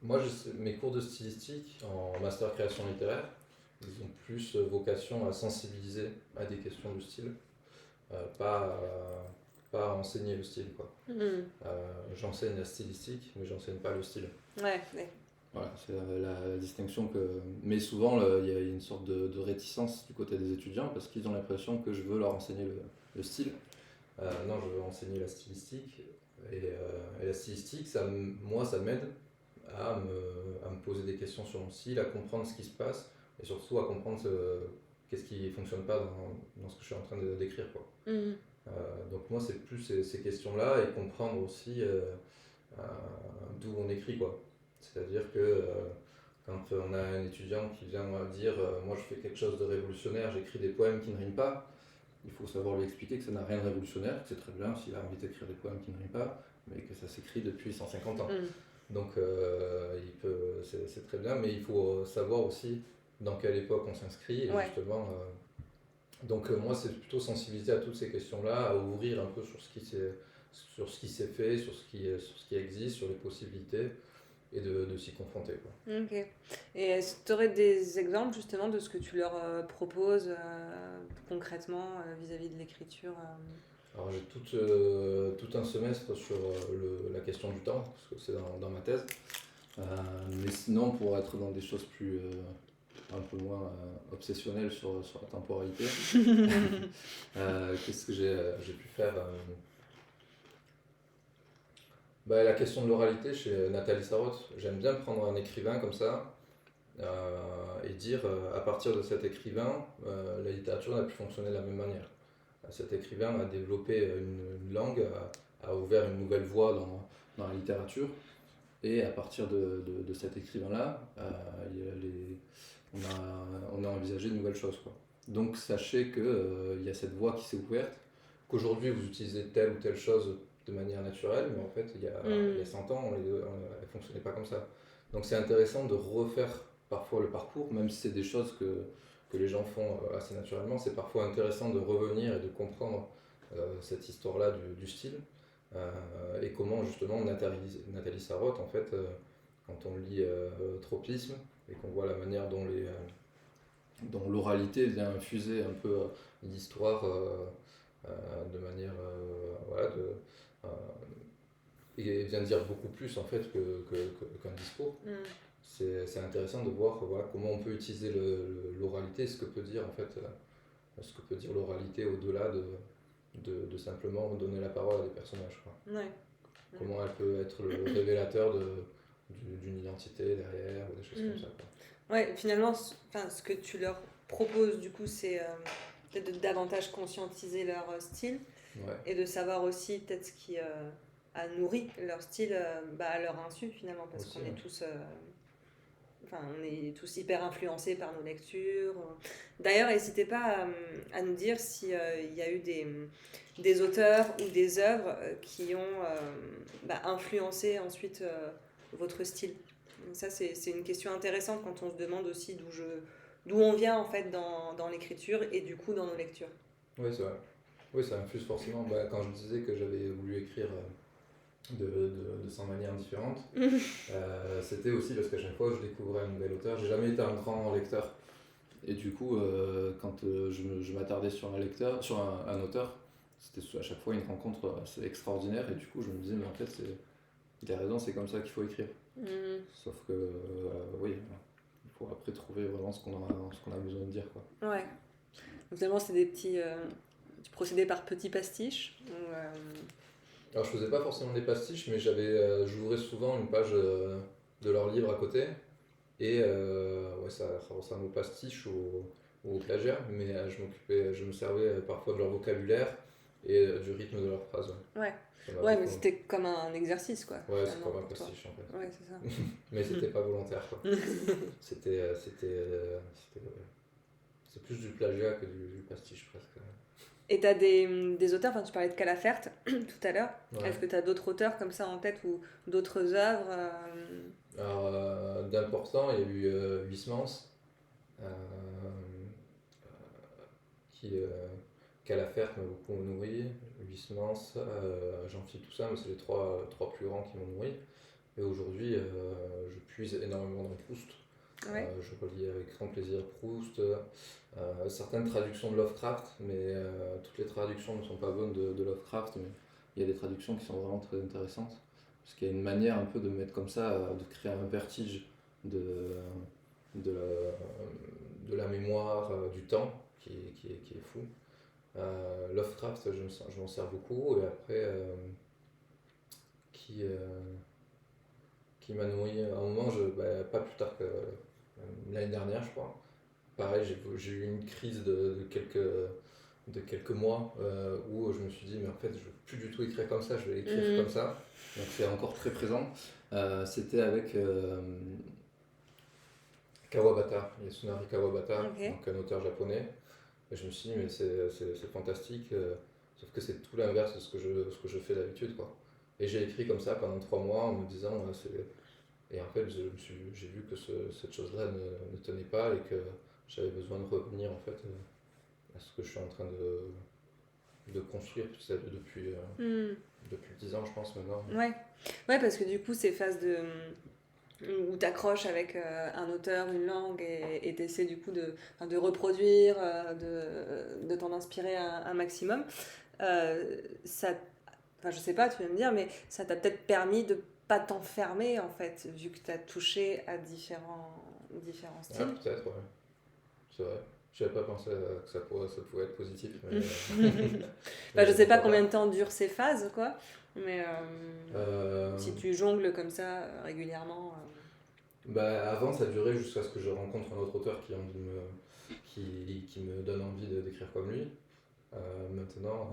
Moi, mes cours de stylistique en master création littéraire, ils ont plus vocation à sensibiliser à des questions de style, pas à enseigner le style, quoi. J'enseigne la stylistique, mais j'enseigne pas le style. Ouais. Voilà, c'est la distinction que. Mais souvent, il y a une sorte de réticence du côté des étudiants parce qu'ils ont l'impression que je veux leur enseigner le style. Non, je veux enseigner la stylistique. Et la stylistique, moi, ça m'aide à me poser des questions sur mon style, à comprendre ce qui se passe et surtout à comprendre qu'est-ce qui ne fonctionne pas dans ce que je suis en train de décrire, quoi. Donc moi, c'est plus ces questions-là et comprendre aussi d'où on écrit, quoi. C'est-à-dire que quand on a un étudiant qui vient dire moi je fais quelque chose de révolutionnaire, j'écris des poèmes qui ne riment pas, il faut savoir lui expliquer que ça n'a rien de révolutionnaire, que c'est très bien s'il a envie d'écrire des poèmes qui ne riment pas, mais que ça s'écrit depuis 150 ans. Donc c'est très bien, mais il faut savoir aussi dans quelle époque on s'inscrit, et justement. Donc moi c'est plutôt sensibiliser à toutes ces questions-là, à ouvrir un peu sur ce qui s'est fait, sur ce qui existe, sur les possibilités, et de s'y confronter, quoi. Ok. Et est-ce que tu aurais des exemples justement de ce que tu leur proposes concrètement vis-à-vis de l'écriture Alors j'ai tout un semestre sur la question du temps, parce que c'est dans ma thèse. Mais sinon, pour être dans des choses plus un peu moins obsessionnelles sur la temporalité, qu'est-ce que j'ai pu faire la question de l'oralité chez Nathalie Sarraute. J'aime bien prendre un écrivain comme ça et dire à partir de cet écrivain, la littérature n'a plus fonctionné de la même manière. Cet écrivain a développé une langue, a ouvert une nouvelle voie dans la littérature. Et à partir de cet écrivain-là, on a envisagé de nouvelles choses, quoi. Donc sachez qu'il y a cette voie qui s'est ouverte, qu'aujourd'hui vous utilisez telle ou telle chose de manière naturelle, mais en fait il y a 100 ans, elle ne fonctionnait pas comme ça. Donc c'est intéressant de refaire parfois le parcours, même si c'est des choses que les gens font assez naturellement. C'est parfois intéressant de revenir et de comprendre cette histoire-là du style. Et comment justement Nathalie Sarraute, en fait, quand on lit Tropisme et qu'on voit la manière dont l'oralité vient infuser un peu l'histoire de manière voilà, et vient dire beaucoup plus en fait qu'un discours. C'est intéressant de voir voilà, comment on peut utiliser l'oralité, ce que peut dire en fait ce que peut dire l'oralité au-delà de simplement donner la parole à des personnages, quoi. Ouais. Comment elle peut être le révélateur d'une identité derrière, ou des choses comme ça, quoi. Ouais, finalement, ce que tu leur proposes, du coup, c'est peut-être de davantage conscientiser leur style et de savoir aussi peut-être ce qui a nourri leur style à leur insu, finalement, parce Aussi, qu'on est ouais. tous... on est tous hyper influencés par nos lectures. D'ailleurs, n'hésitez pas à nous dire s'il y a eu des auteurs ou des œuvres qui ont influencé ensuite votre style. Ça, c'est une question intéressante quand on se demande aussi d'où on vient en fait dans l'écriture et du coup dans nos lectures. Oui, c'est vrai. Oui, ça infuse forcément. Quand je disais que j'avais voulu écrire de 100 manières différentes, c'était aussi parce qu'à chaque fois je découvrais un nouvel auteur. J'ai jamais été un grand lecteur. Et du coup, quand je m'attardais sur un auteur, c'était à chaque fois une rencontre assez extraordinaire. Et du coup, je me disais, mais en fait, il a raison, c'est comme ça qu'il faut écrire. Sauf que, oui, il faut après trouver vraiment ce qu'on a besoin de dire, quoi. Ouais. Donc, finalement, c'est des petits. Tu procédais par petits pastiches Alors, je faisais pas forcément des pastiches, mais j'ouvrais souvent une page de leur livre à côté. Et ouais, ça ressemble au pastiche ou au plagiat, mais je me servais parfois de leur vocabulaire et du rythme de leurs phrases. Ouais. Ça m'a Ouais, mais beaucoup- c'était comme un exercice, quoi. Ouais, c'est finalement, comme un pour toi. pastiche en fait. Ouais, c'est ça. Mais c'était pas volontaire, quoi. C'est plus du plagiat que du pastiche presque. Et t'as des auteurs, enfin tu parlais de Calafert tout à l'heure. Ouais. Est-ce que t'as d'autres auteurs comme ça en tête ou d'autres œuvres Alors, d'important, il y a eu Huysmans, euh, qui Calafert m'a beaucoup nourri, Huysmans, Jean-Philippe Toussaint, mais c'est les trois plus grands qui m'ont nourri. Et aujourd'hui, je puise énormément dans Proust. Ouais. Je relis avec grand plaisir Proust, certaines traductions de Lovecraft, mais toutes les traductions ne sont pas bonnes de Lovecraft, mais il y a des traductions qui sont vraiment très intéressantes, parce qu'il y a une manière un peu de mettre comme ça, de créer un vertige de la mémoire, du temps, qui est fou. Lovecraft, je m'en sers beaucoup, et après, qui m'a nourri à un moment, pas plus tard que l'année dernière, je crois. Pareil, j'ai eu une crise de quelques mois où je me suis dit, mais en fait, je ne veux plus du tout écrire comme ça, je vais écrire comme ça. Donc c'est encore très présent. C'était avec Kawabata, Yasunari Kawabata, Ok. donc un auteur japonais. Et je me suis dit, mais c'est fantastique, sauf que c'est tout l'inverse de ce que je fais d'habitude, quoi. Et j'ai écrit comme ça pendant 3 mois en me disant, et en fait, j'ai vu que cette chose-là ne tenait pas et que j'avais besoin de revenir en fait à ce que je suis en train de construire depuis 10 ans, je pense, maintenant. Ouais. Ouais, parce que du coup, ces phases où tu accroches avec un auteur, une langue, et tu essaies du coup de reproduire, de t'en inspirer un maximum. Ça, enfin, je sais pas, tu vas me dire, mais ça t'a peut-être permis de pas t'enfermer en fait, vu que tu as touché à différents Ah, styles. peut-être, ouais. C'est vrai. Je n'avais pas pensé que ça pouvait être positif, Enfin, je mais sais pas pourquoi combien de pas. temps durent ces phases, quoi, mais Euh, si tu jongles comme ça régulièrement. Bah, avant, ça durait jusqu'à ce que je rencontre un autre auteur qui, a envie de me, qui me donne envie d'écrire comme lui. Maintenant,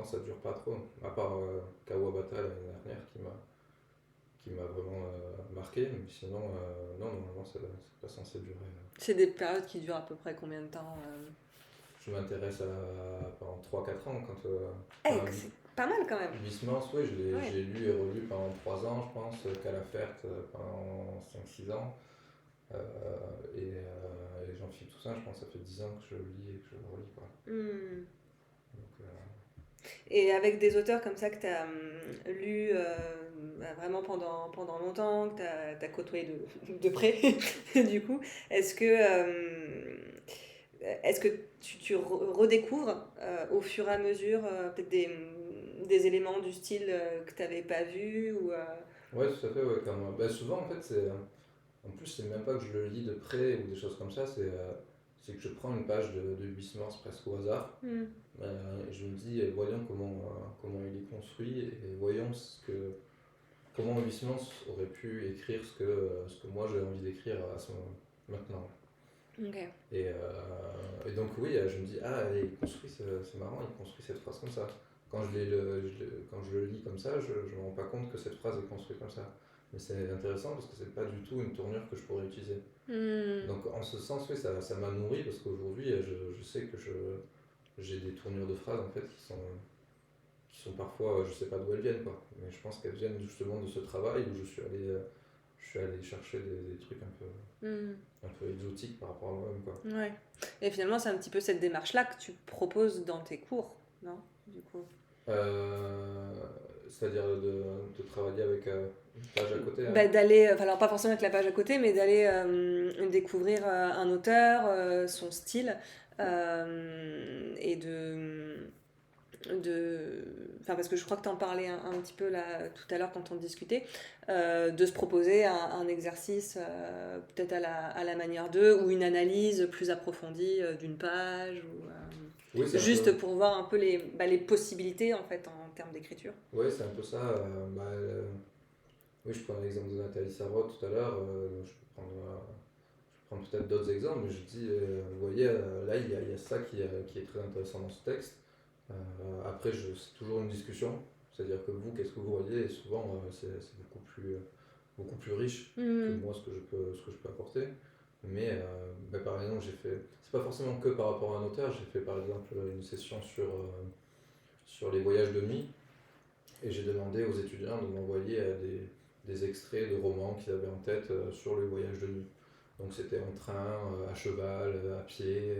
ça dure pas trop. À part Kawabata l'année dernière qui m'a vraiment marqué. Mais sinon, non, normalement, c'est pas censé durer. C'est des périodes qui durent à peu près combien de temps Je m'intéresse pendant 3 4 ans. Eh, c'est pas mal quand même. Huysmans, oui, Ouais. j'ai lu et relu pendant 3 ans, je pense. Calafert pendant 5 6 ans. Et Jean-Philippe Toussaint, je pense que ça fait 10 ans que je le lis et que je le relis. Quoi. Hmm. Donc, Et avec des auteurs comme ça que tu as lu vraiment pendant longtemps, que tu as côtoyé de près, du coup, est-ce que, est-ce que tu redécouvres au fur et à mesure peut-être des éléments du style que tu n'avais pas vu ou, ouais, tout à fait, ouais, bah, souvent, en fait, en plus, c'est même pas que je le lis de près ou des choses comme ça, c'est que je prends une page de Huysmans presque au hasard. Hmm. Et je me dis, voyons comment il est construit et voyons comment Huysmans aurait pu écrire ce que moi j'ai envie d'écrire maintenant. Ok. Et donc, oui, je me dis, ah, c'est marrant, il construit cette phrase comme ça. Quand je le lis comme ça, je ne me rends pas compte que cette phrase est construite comme ça. Mais c'est intéressant parce que c'est pas du tout une tournure que je pourrais utiliser. Hmm. Donc, en ce sens, oui, ça m'a nourri parce qu'aujourd'hui, je sais que j'ai des tournures de phrases en fait qui sont parfois, je sais pas d'où elles viennent, quoi. Mais je pense qu'elles viennent justement de ce travail où je suis allé chercher des trucs Hmm. un peu exotiques par rapport à moi-même, quoi. Ouais. Et finalement, c'est un petit peu cette démarche-là que tu proposes dans tes cours, non? Du coup. Euh, C'est-à-dire de travailler avec une page à côté, hein. Bah, d'aller, enfin, alors pas forcément avec la page à côté, mais d'aller découvrir un auteur, son style, et enfin parce que je crois que tu en parlais un petit peu là tout à l'heure quand on discutait, de se proposer un exercice peut-être à la manière d'eux ou une analyse plus approfondie d'une page ou Oui, c'est un peu, juste pour voir un peu les possibilités en fait en termes d'écriture. ouais, c'est un peu ça. Oui, je prends l'exemple de Nathalie Sarraute tout à l'heure. Je prends peut-être d'autres exemples, mais je dis, vous voyez, là, il y a ça qui est très intéressant dans ce texte. Après, c'est toujours une discussion. C'est-à-dire que vous, qu'est-ce que vous voyez? Et souvent, c'est beaucoup plus riche que Hmm. moi, ce que je peux apporter. Mais par exemple, c'est pas forcément que par rapport à un auteur, j'ai fait par exemple une session sur les voyages de nuit. Et j'ai demandé aux étudiants de m'envoyer des extraits de romans qu'ils avaient en tête sur le voyage de nuit. Donc c'était en train, à cheval, à pied,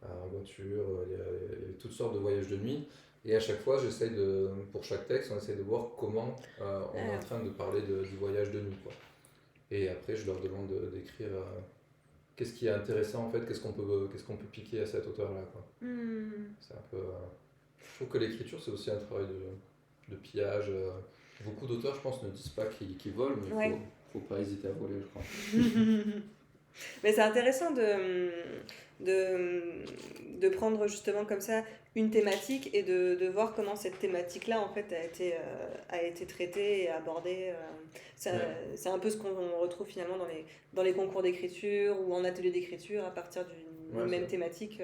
en voiture, il y avait toutes sortes de voyages de nuit. Et à chaque fois, pour chaque texte, on essaie de voir comment on est en Ah. train de parler du voyage de nuit, quoi. Et après, je leur demande d'écrire qu'est-ce qui est intéressant en fait, qu'est-ce qu'on peut piquer à cet auteur-là, quoi. Hmm. C'est un peu, je trouve que l'écriture, c'est aussi un travail de pillage. Beaucoup d'auteurs, je pense, ne disent pas qu'ils volent, mais Ouais. faut pas hésiter à voler, je crois. Mais c'est intéressant de prendre justement comme ça une thématique et de voir comment cette thématique-là en fait a été traitée et abordée. Ouais, C'est un peu ce qu'on retrouve finalement dans les concours d'écriture ou en atelier d'écriture à partir d'une ouais, même thématique,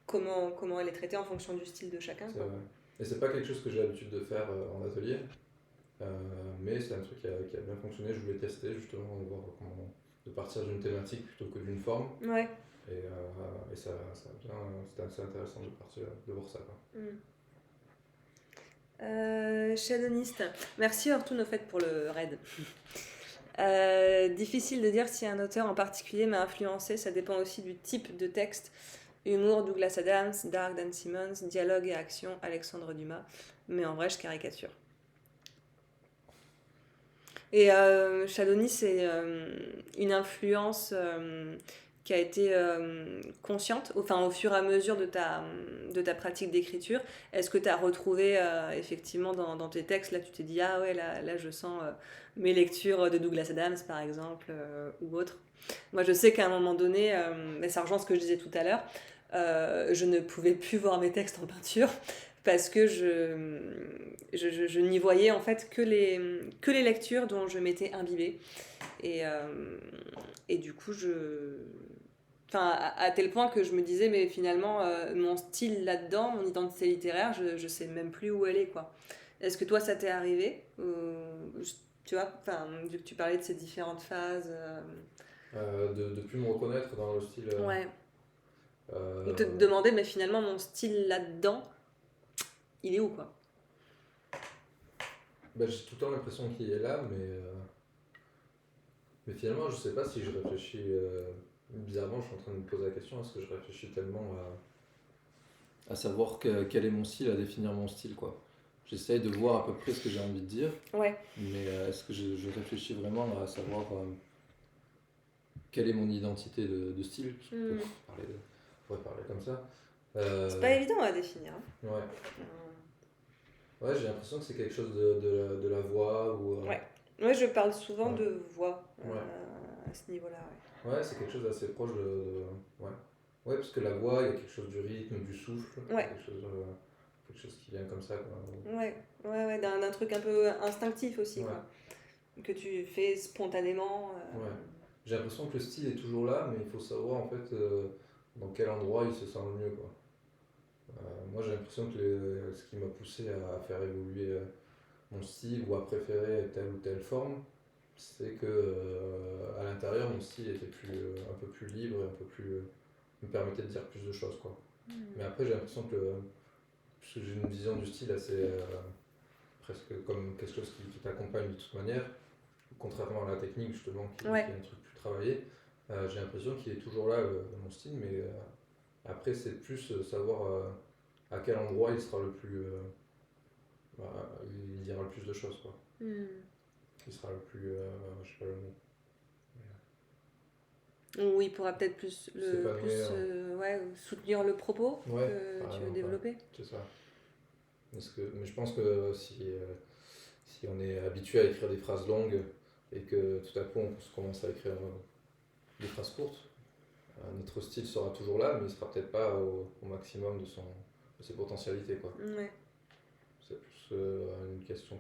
comment elle est traitée en fonction du style de chacun, c'est quoi. vrai. Et c'est pas quelque chose que j'ai l'habitude de faire en atelier, mais c'est un truc qui a bien fonctionné. Je voulais tester justement, voir comment, de partir d'une thématique plutôt que d'une forme. Ouais. Et c'était assez intéressant de voir ça, quoi. Mm. Shadowiste. Merci Ortoun au fait pour le raid. Difficile de dire si un auteur en particulier m'a influencé, ça dépend aussi du type de texte. Humour, Douglas Adams, Dark, Dan Simmons, dialogue et action, Alexandre Dumas. Mais en vrai, je caricature. Et Chladoni, c'est une influence qui a été consciente, enfin au fur et à mesure de ta pratique d'écriture. Est-ce que tu as retrouvé effectivement dans tes textes, là tu t'es dit, ah ouais, là je sens mes lectures de Douglas Adams par exemple, ou autre. Moi je sais qu'à un moment donné, mais ça rejoint ce que je disais tout à l'heure, je ne pouvais plus voir mes textes en peinture parce que je n'y voyais en fait que les lectures dont je m'étais imbibée. Et, et du coup, enfin, à tel point que je me disais, mais finalement, mon style là-dedans, mon identité littéraire, je sais même plus où elle est, quoi. Est-ce que toi, ça t'est arrivé tu vois, enfin, vu que tu parlais de ces différentes phases. De plus me reconnaître dans le style. Ouais. Ou te Euh, demander, mais finalement, mon style là-dedans, il est où, quoi? j'ai tout le temps l'impression qu'il est là, mais finalement, je sais pas si je réfléchis. Bizarrement, je suis en train de me poser la question, est-ce que je réfléchis tellement à savoir quel est mon style, à définir mon style, quoi. J'essaye de voir à peu près ce que j'ai envie de dire, Ouais. mais est-ce que je réfléchis vraiment à savoir quelle est mon identité de style? Parce qu'on peut parler, on pourrait parler comme ça. C'est pas évident à définir. Hein. Ouais. Euh, Ouais, j'ai l'impression que c'est quelque chose de la voix ou. Ouais. Ouais, je parle souvent Ouais. de voix Ouais. à ce niveau-là. Ouais, c'est quelque chose d'assez proche ouais. Ouais, parce que la voix, il y a quelque chose du rythme, du souffle, Ouais. quelque chose qui vient comme ça, quoi. Ouais, ouais, d'un truc un peu instinctif aussi, Ouais. quoi. Que tu fais spontanément. Ouais. J'ai l'impression que le style est toujours là, mais il faut savoir en fait dans quel endroit il se sent le mieux, quoi. Moi, j'ai l'impression que ce qui m'a poussé à faire évoluer mon style ou à préférer telle ou telle forme, c'est que à l'intérieur, mon style était un peu plus libre et un peu plus me permettait de dire plus de choses, quoi. Mais après, j'ai l'impression parce que j'ai une vision du style assez presque comme quelque chose qui t'accompagne de toute manière, contrairement à la technique justement Ouais. qui est un truc plus travaillé. J'ai l'impression qu'il est toujours là mon style, mais après c'est plus savoir à quel endroit il sera le plus, il dira le plus de choses, quoi. Il sera le plus, je sais pas le mot. Ou il pourra peut-être plus, S'épanouir. Ouais, soutenir le propos Ouais, que par tu veux exemple, ouais. développer. C'est ça. Mais je pense que si on est habitué à écrire des phrases longues et que tout à coup on commence à écrire des phrases courtes, notre style sera toujours là, mais il sera peut-être pas au maximum de ses potentialités, quoi. Ouais. C'est plus une question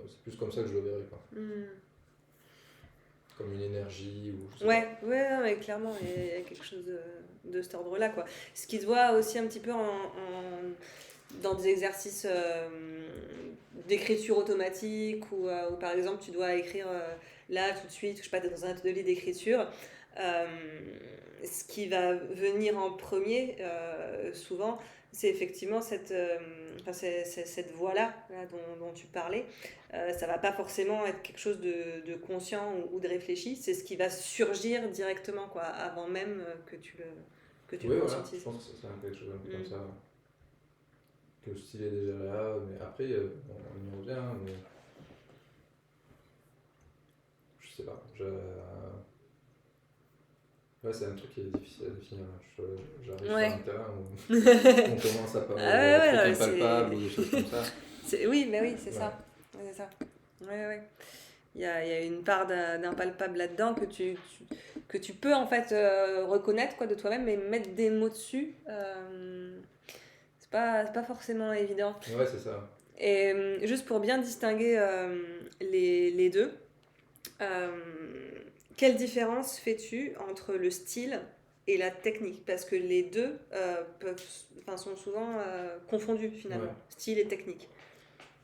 c'est plus comme ça que je le verrai, quoi. Comme une énergie ou je sais Ouais, ouais, non, mais clairement, il y a quelque chose de cet ordre-là, quoi. Ce qui se voit aussi un petit peu dans des exercices d'écriture automatique où, par exemple tu dois écrire là tout de suite, je sais pas, t'es dans un atelier d'écriture. euh, Ce qui va venir en premier, souvent, c'est effectivement cette voix-là là, dont tu parlais. Ça va pas forcément être quelque chose de conscient ou de réfléchi, c'est ce qui va surgir directement, quoi, avant même que tu Oui, le voilà, je conscientises. pense que c'est quelque chose un peu comme ça. Que le style est déjà là, mais après, on y revient, mais je sais pas. Ouais, c'est un truc qui est difficile à définir. J'arrive Ouais. sur un terrain où on commence à parler Ah ouais, de ouais, trucs impalpables ou des choses comme ça. Oui, mais oui, c'est Ouais. ça. Ouais, c'est ça. Ouais, ouais. Il y a une part d'impalpable là-dedans que tu peux en fait reconnaître, quoi, de toi-même, mais mettre des mots dessus, c'est pas forcément évident. Ouais, c'est ça. Et juste pour bien distinguer les deux, euh, quelle différence fais-tu entre le style et la technique? Parce que les deux sont souvent confondus finalement, Ouais. style et technique.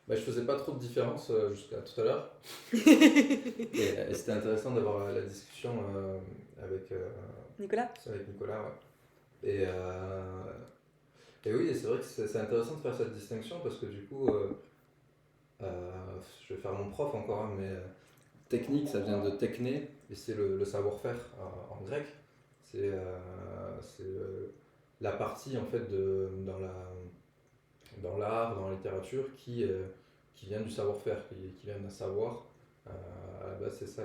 Je faisais pas trop de différence jusqu'à tout à l'heure. Et c'était intéressant d'avoir la discussion avec, Nicolas? avec Nicolas. Ouais. Et oui, et c'est vrai que c'est intéressant de faire cette distinction parce que du coup, je vais faire mon prof encore, mais technique, ça vient de techné, et c'est le savoir-faire en grec. C'est la partie en fait dans l'art, dans la littérature qui vient du savoir-faire, qui vient d'un savoir À la base, c'est ça,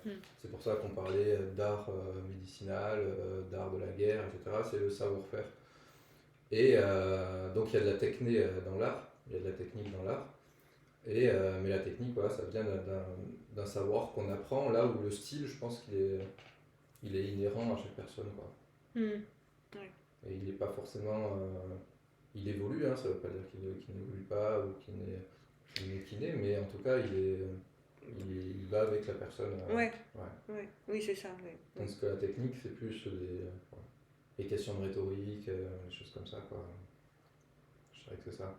Mm. c'est pour ça qu'on parlait d'art médicinal, d'art de la guerre, etc. C'est le savoir-faire. Et donc il y a de la technique dans l'art, il y a de la technique dans l'art. Mais la technique, voilà, ça vient d'un savoir qu'on apprend, là où le style, je pense il est inhérent à chaque personne, quoi. Mm. Ouais. Et il n'est pas forcément. Il évolue, hein, ça ne veut pas dire qu'il n'évolue pas ou qu'il n'est, mais en tout cas, il va avec la personne. Ouais. Ouais. Ouais. Oui, c'est ça. Ouais. Tandis que la technique, c'est plus des questions de rhétorique, des choses comme ça, quoi. Je dirais que c'est ça.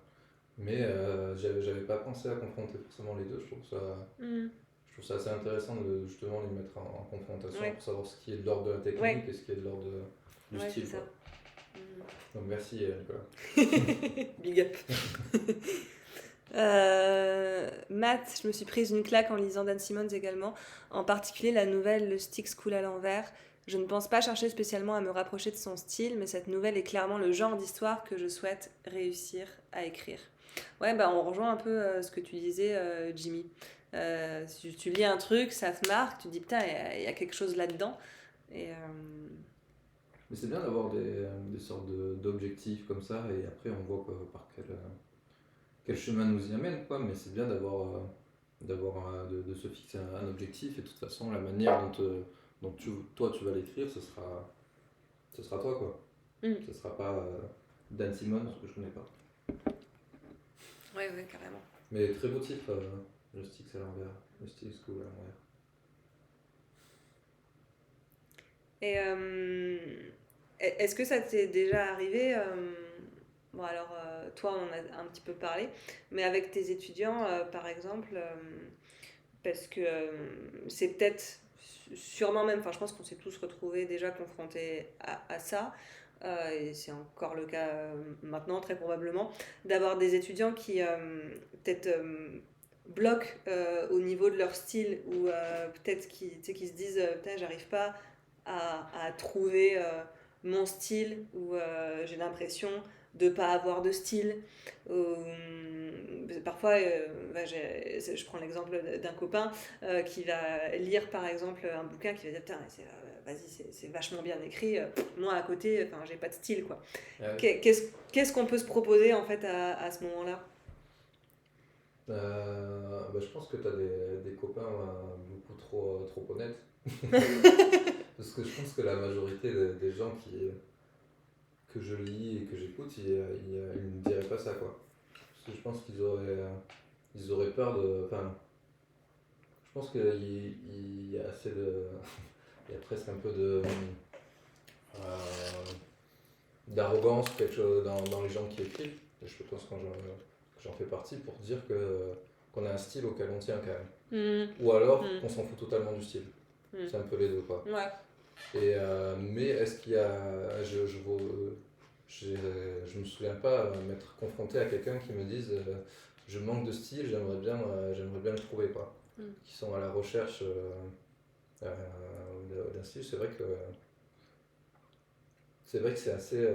Mais j'avais pas pensé à confronter forcément les deux. Mm. Je trouve ça assez intéressant de justement les mettre en confrontation Ouais. pour savoir ce qui est de l'ordre de la technique Ouais. et ce qui est de l'ordre du Ouais, style, c'est ça. quoi. Mm. Donc merci Nicolas. Big up. Math, je me suis prise une claque en lisant Dan Simmons également, en particulier la nouvelle Le Styx coule à l'envers. Je ne pense pas chercher spécialement à me rapprocher de son style, mais cette nouvelle est clairement le genre d'histoire que je souhaite réussir à écrire. Ouais, bah on rejoint un peu ce que tu disais, Jimmy. Si tu lis un truc, ça te marque, tu te dis putain, il y a quelque chose là-dedans. Et Mais c'est bien d'avoir des sortes d'objectifs comme ça et après on voit par quel chemin nous y amène, quoi. Mais c'est bien de se fixer un objectif et de toute façon la manière dont toi tu vas l'écrire, ce sera toi, quoi. Ce sera pas Dan Simmons que je connais pas. ouais, ouais, carrément. Mais très beau titre, le Styx à l'envers, le Styx cool à l'envers. Et est-ce que ça t'est déjà arrivé bon alors toi on en a un petit peu parlé, mais avec tes étudiants par exemple, parce que c'est peut-être sûrement même, enfin je pense qu'on s'est tous retrouvés déjà confrontés à ça, et c'est encore le cas maintenant très probablement, d'avoir des étudiants qui peut-être bloquent au niveau de leur style ou peut-être qui se disent putain j'arrive pas à trouver mon style ou j'ai l'impression de pas avoir de style. Parfois, je prends l'exemple d'un copain qui va lire par exemple un bouquin qui va dire putain, vas-y, c'est vachement bien écrit. Moi à côté, enfin, j'ai pas de style quoi. Ouais. Qu'est-ce qu'on peut se proposer en fait à ce moment-là? Je pense que tu as des copains beaucoup trop honnêtes. Parce que je pense que la majorité des gens que je lis et que j'écoute, ils ne diraient pas ça, quoi. Parce que je pense ils auraient peur de. Enfin, je pense qu'il y a assez de. Il y a presque un peu euh, d'arrogance quelque chose dans les gens qui écrivent. Et je pense que j'en fais partie pour dire qu'on a un style auquel on tient quand même. Ou alors qu'on s'en fout totalement du style. C'est un peu les deux, quoi. Ouais. Mais est-ce qu'il y a. Je me souviens pas m'être confronté à quelqu'un qui me dise je manque de style, j'aimerais bien le trouver, quoi. Qui sont à la recherche d'un style. C'est vrai que c'est assez.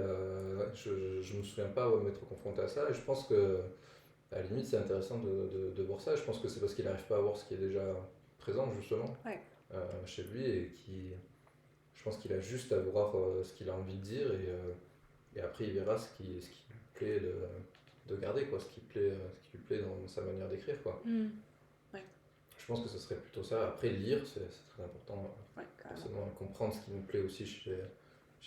Je me souviens pas m'être confronté à ça et je pense que à la limite c'est intéressant de voir ça. Je pense que c'est parce qu'il n'arrive pas à voir ce qui est déjà présent justement chez lui je pense qu'il a juste à voir ce qu'il a envie de dire et après il verra ce qui lui plaît de garder, quoi, ce qui lui plaît dans sa manière d'écrire, quoi. Ouais. Je pense que ce serait plutôt ça. Après lire c'est très important, Ouais, forcément comprendre ce qui nous plaît aussi chez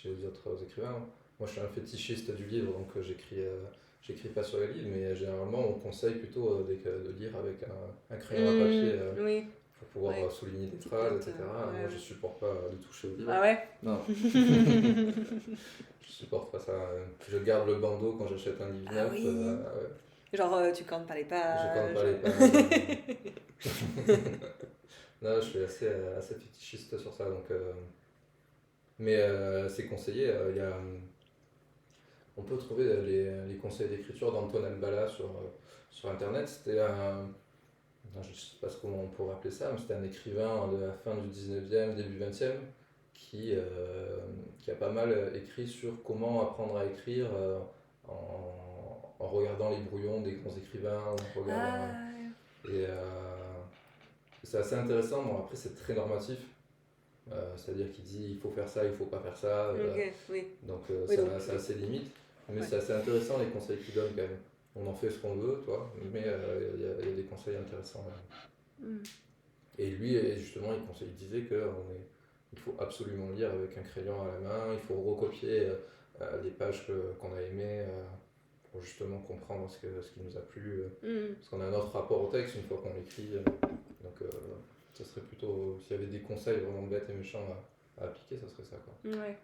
les autres écrivains. Moi je suis un fétichiste du livre donc j'écris pas sur les livres mais généralement on conseille plutôt de lire avec un crayon à papier. Oui. Pour pouvoir souligner des phrases, etc. Moi, je supporte pas de toucher au livre. Ah ouais? Non. Je supporte pas ça. Je garde le bandeau quand j'achète un livre neuf. Oui. Ouais. Genre, tu comptes pas les pages. Je compte pas les pages. Non, je suis assez fétichiste sur ça. Donc, mais c'est conseillé. On peut trouver les conseils d'écriture d'Antoine Albala sur Internet. C'était je ne sais pas comment on pourrait appeler ça, mais c'était un écrivain de la fin du 19e, début 20e, qui a pas mal écrit sur comment apprendre à écrire en regardant les brouillons des grands écrivains. Et c'est assez intéressant. Bon, après, c'est très normatif. C'est-à-dire qu'il dit il faut faire ça, il faut pas faire ça. Ok, oui. Donc, Oui, donc, c'est assez limite. Mais ouais. c'est assez intéressant les conseils qu'il donne quand même. On en fait ce qu'on veut, toi, mais il y a des conseils intéressants. Mm. Et lui, justement, il disait il faut absolument lire avec un crayon à la main, il faut recopier les pages qu'on a aimées pour justement comprendre ce qui nous a plu. Mm. Parce qu'on a un autre rapport au texte une fois qu'on l'écrit. Donc, ça serait plutôt. S'il y avait des conseils vraiment bêtes et méchants à appliquer, ça serait ça, quoi. Ouais.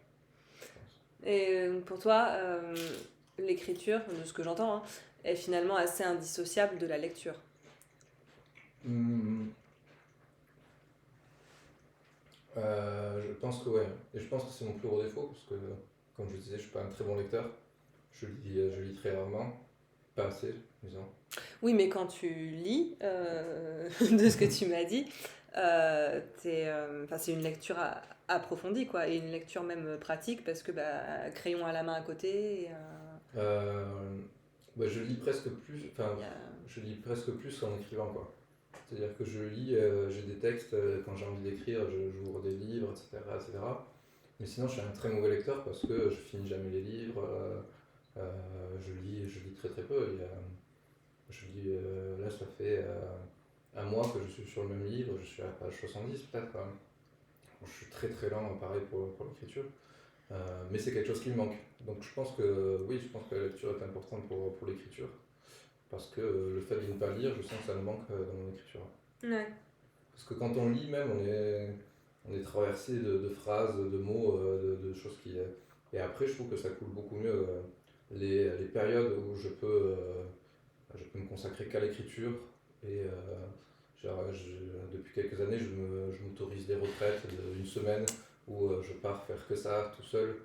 Je pense. Et pour toi, l'écriture, de ce que j'entends, hein, est finalement assez indissociable de la lecture. Hum, je pense que ouais. Et je pense que c'est mon plus gros défaut, parce que, comme je disais, je suis pas un très bon lecteur. Je lis très rarement, pas assez, disons. Oui, mais quand tu lis, de ce que tu m'as dit, c'est une lecture approfondie, quoi, et une lecture même pratique, parce que crayon à la main à côté, Euh, je lis presque plus, enfin, il y a... je lis presque plus en écrivant, quoi. C'est-à-dire que je lis, j'ai des textes, quand j'ai envie d'écrire, j'ouvre des livres, etc., etc. Mais sinon, je suis un très mauvais lecteur parce que je finis jamais les livres. Je lis très très peu. Je lis, là, ça fait un mois que je suis sur le même livre, je suis à la page 70 peut-être, quand même. Je suis très très lent, pareil pour l'écriture. Mais c'est quelque chose qui me manque. Donc je pense que oui, je pense que la lecture est importante pour l'écriture. Parce que le fait de ne pas lire, je sens que ça me manque dans mon écriture. Ouais. Parce que quand on lit même, on est traversé de phrases, de mots, de choses qui... Et après, je trouve que ça coule beaucoup mieux. Les périodes où je peux me consacrer qu'à l'écriture. Et depuis quelques années, je m'autorise des retraites d'une semaine où je pars faire que ça tout seul.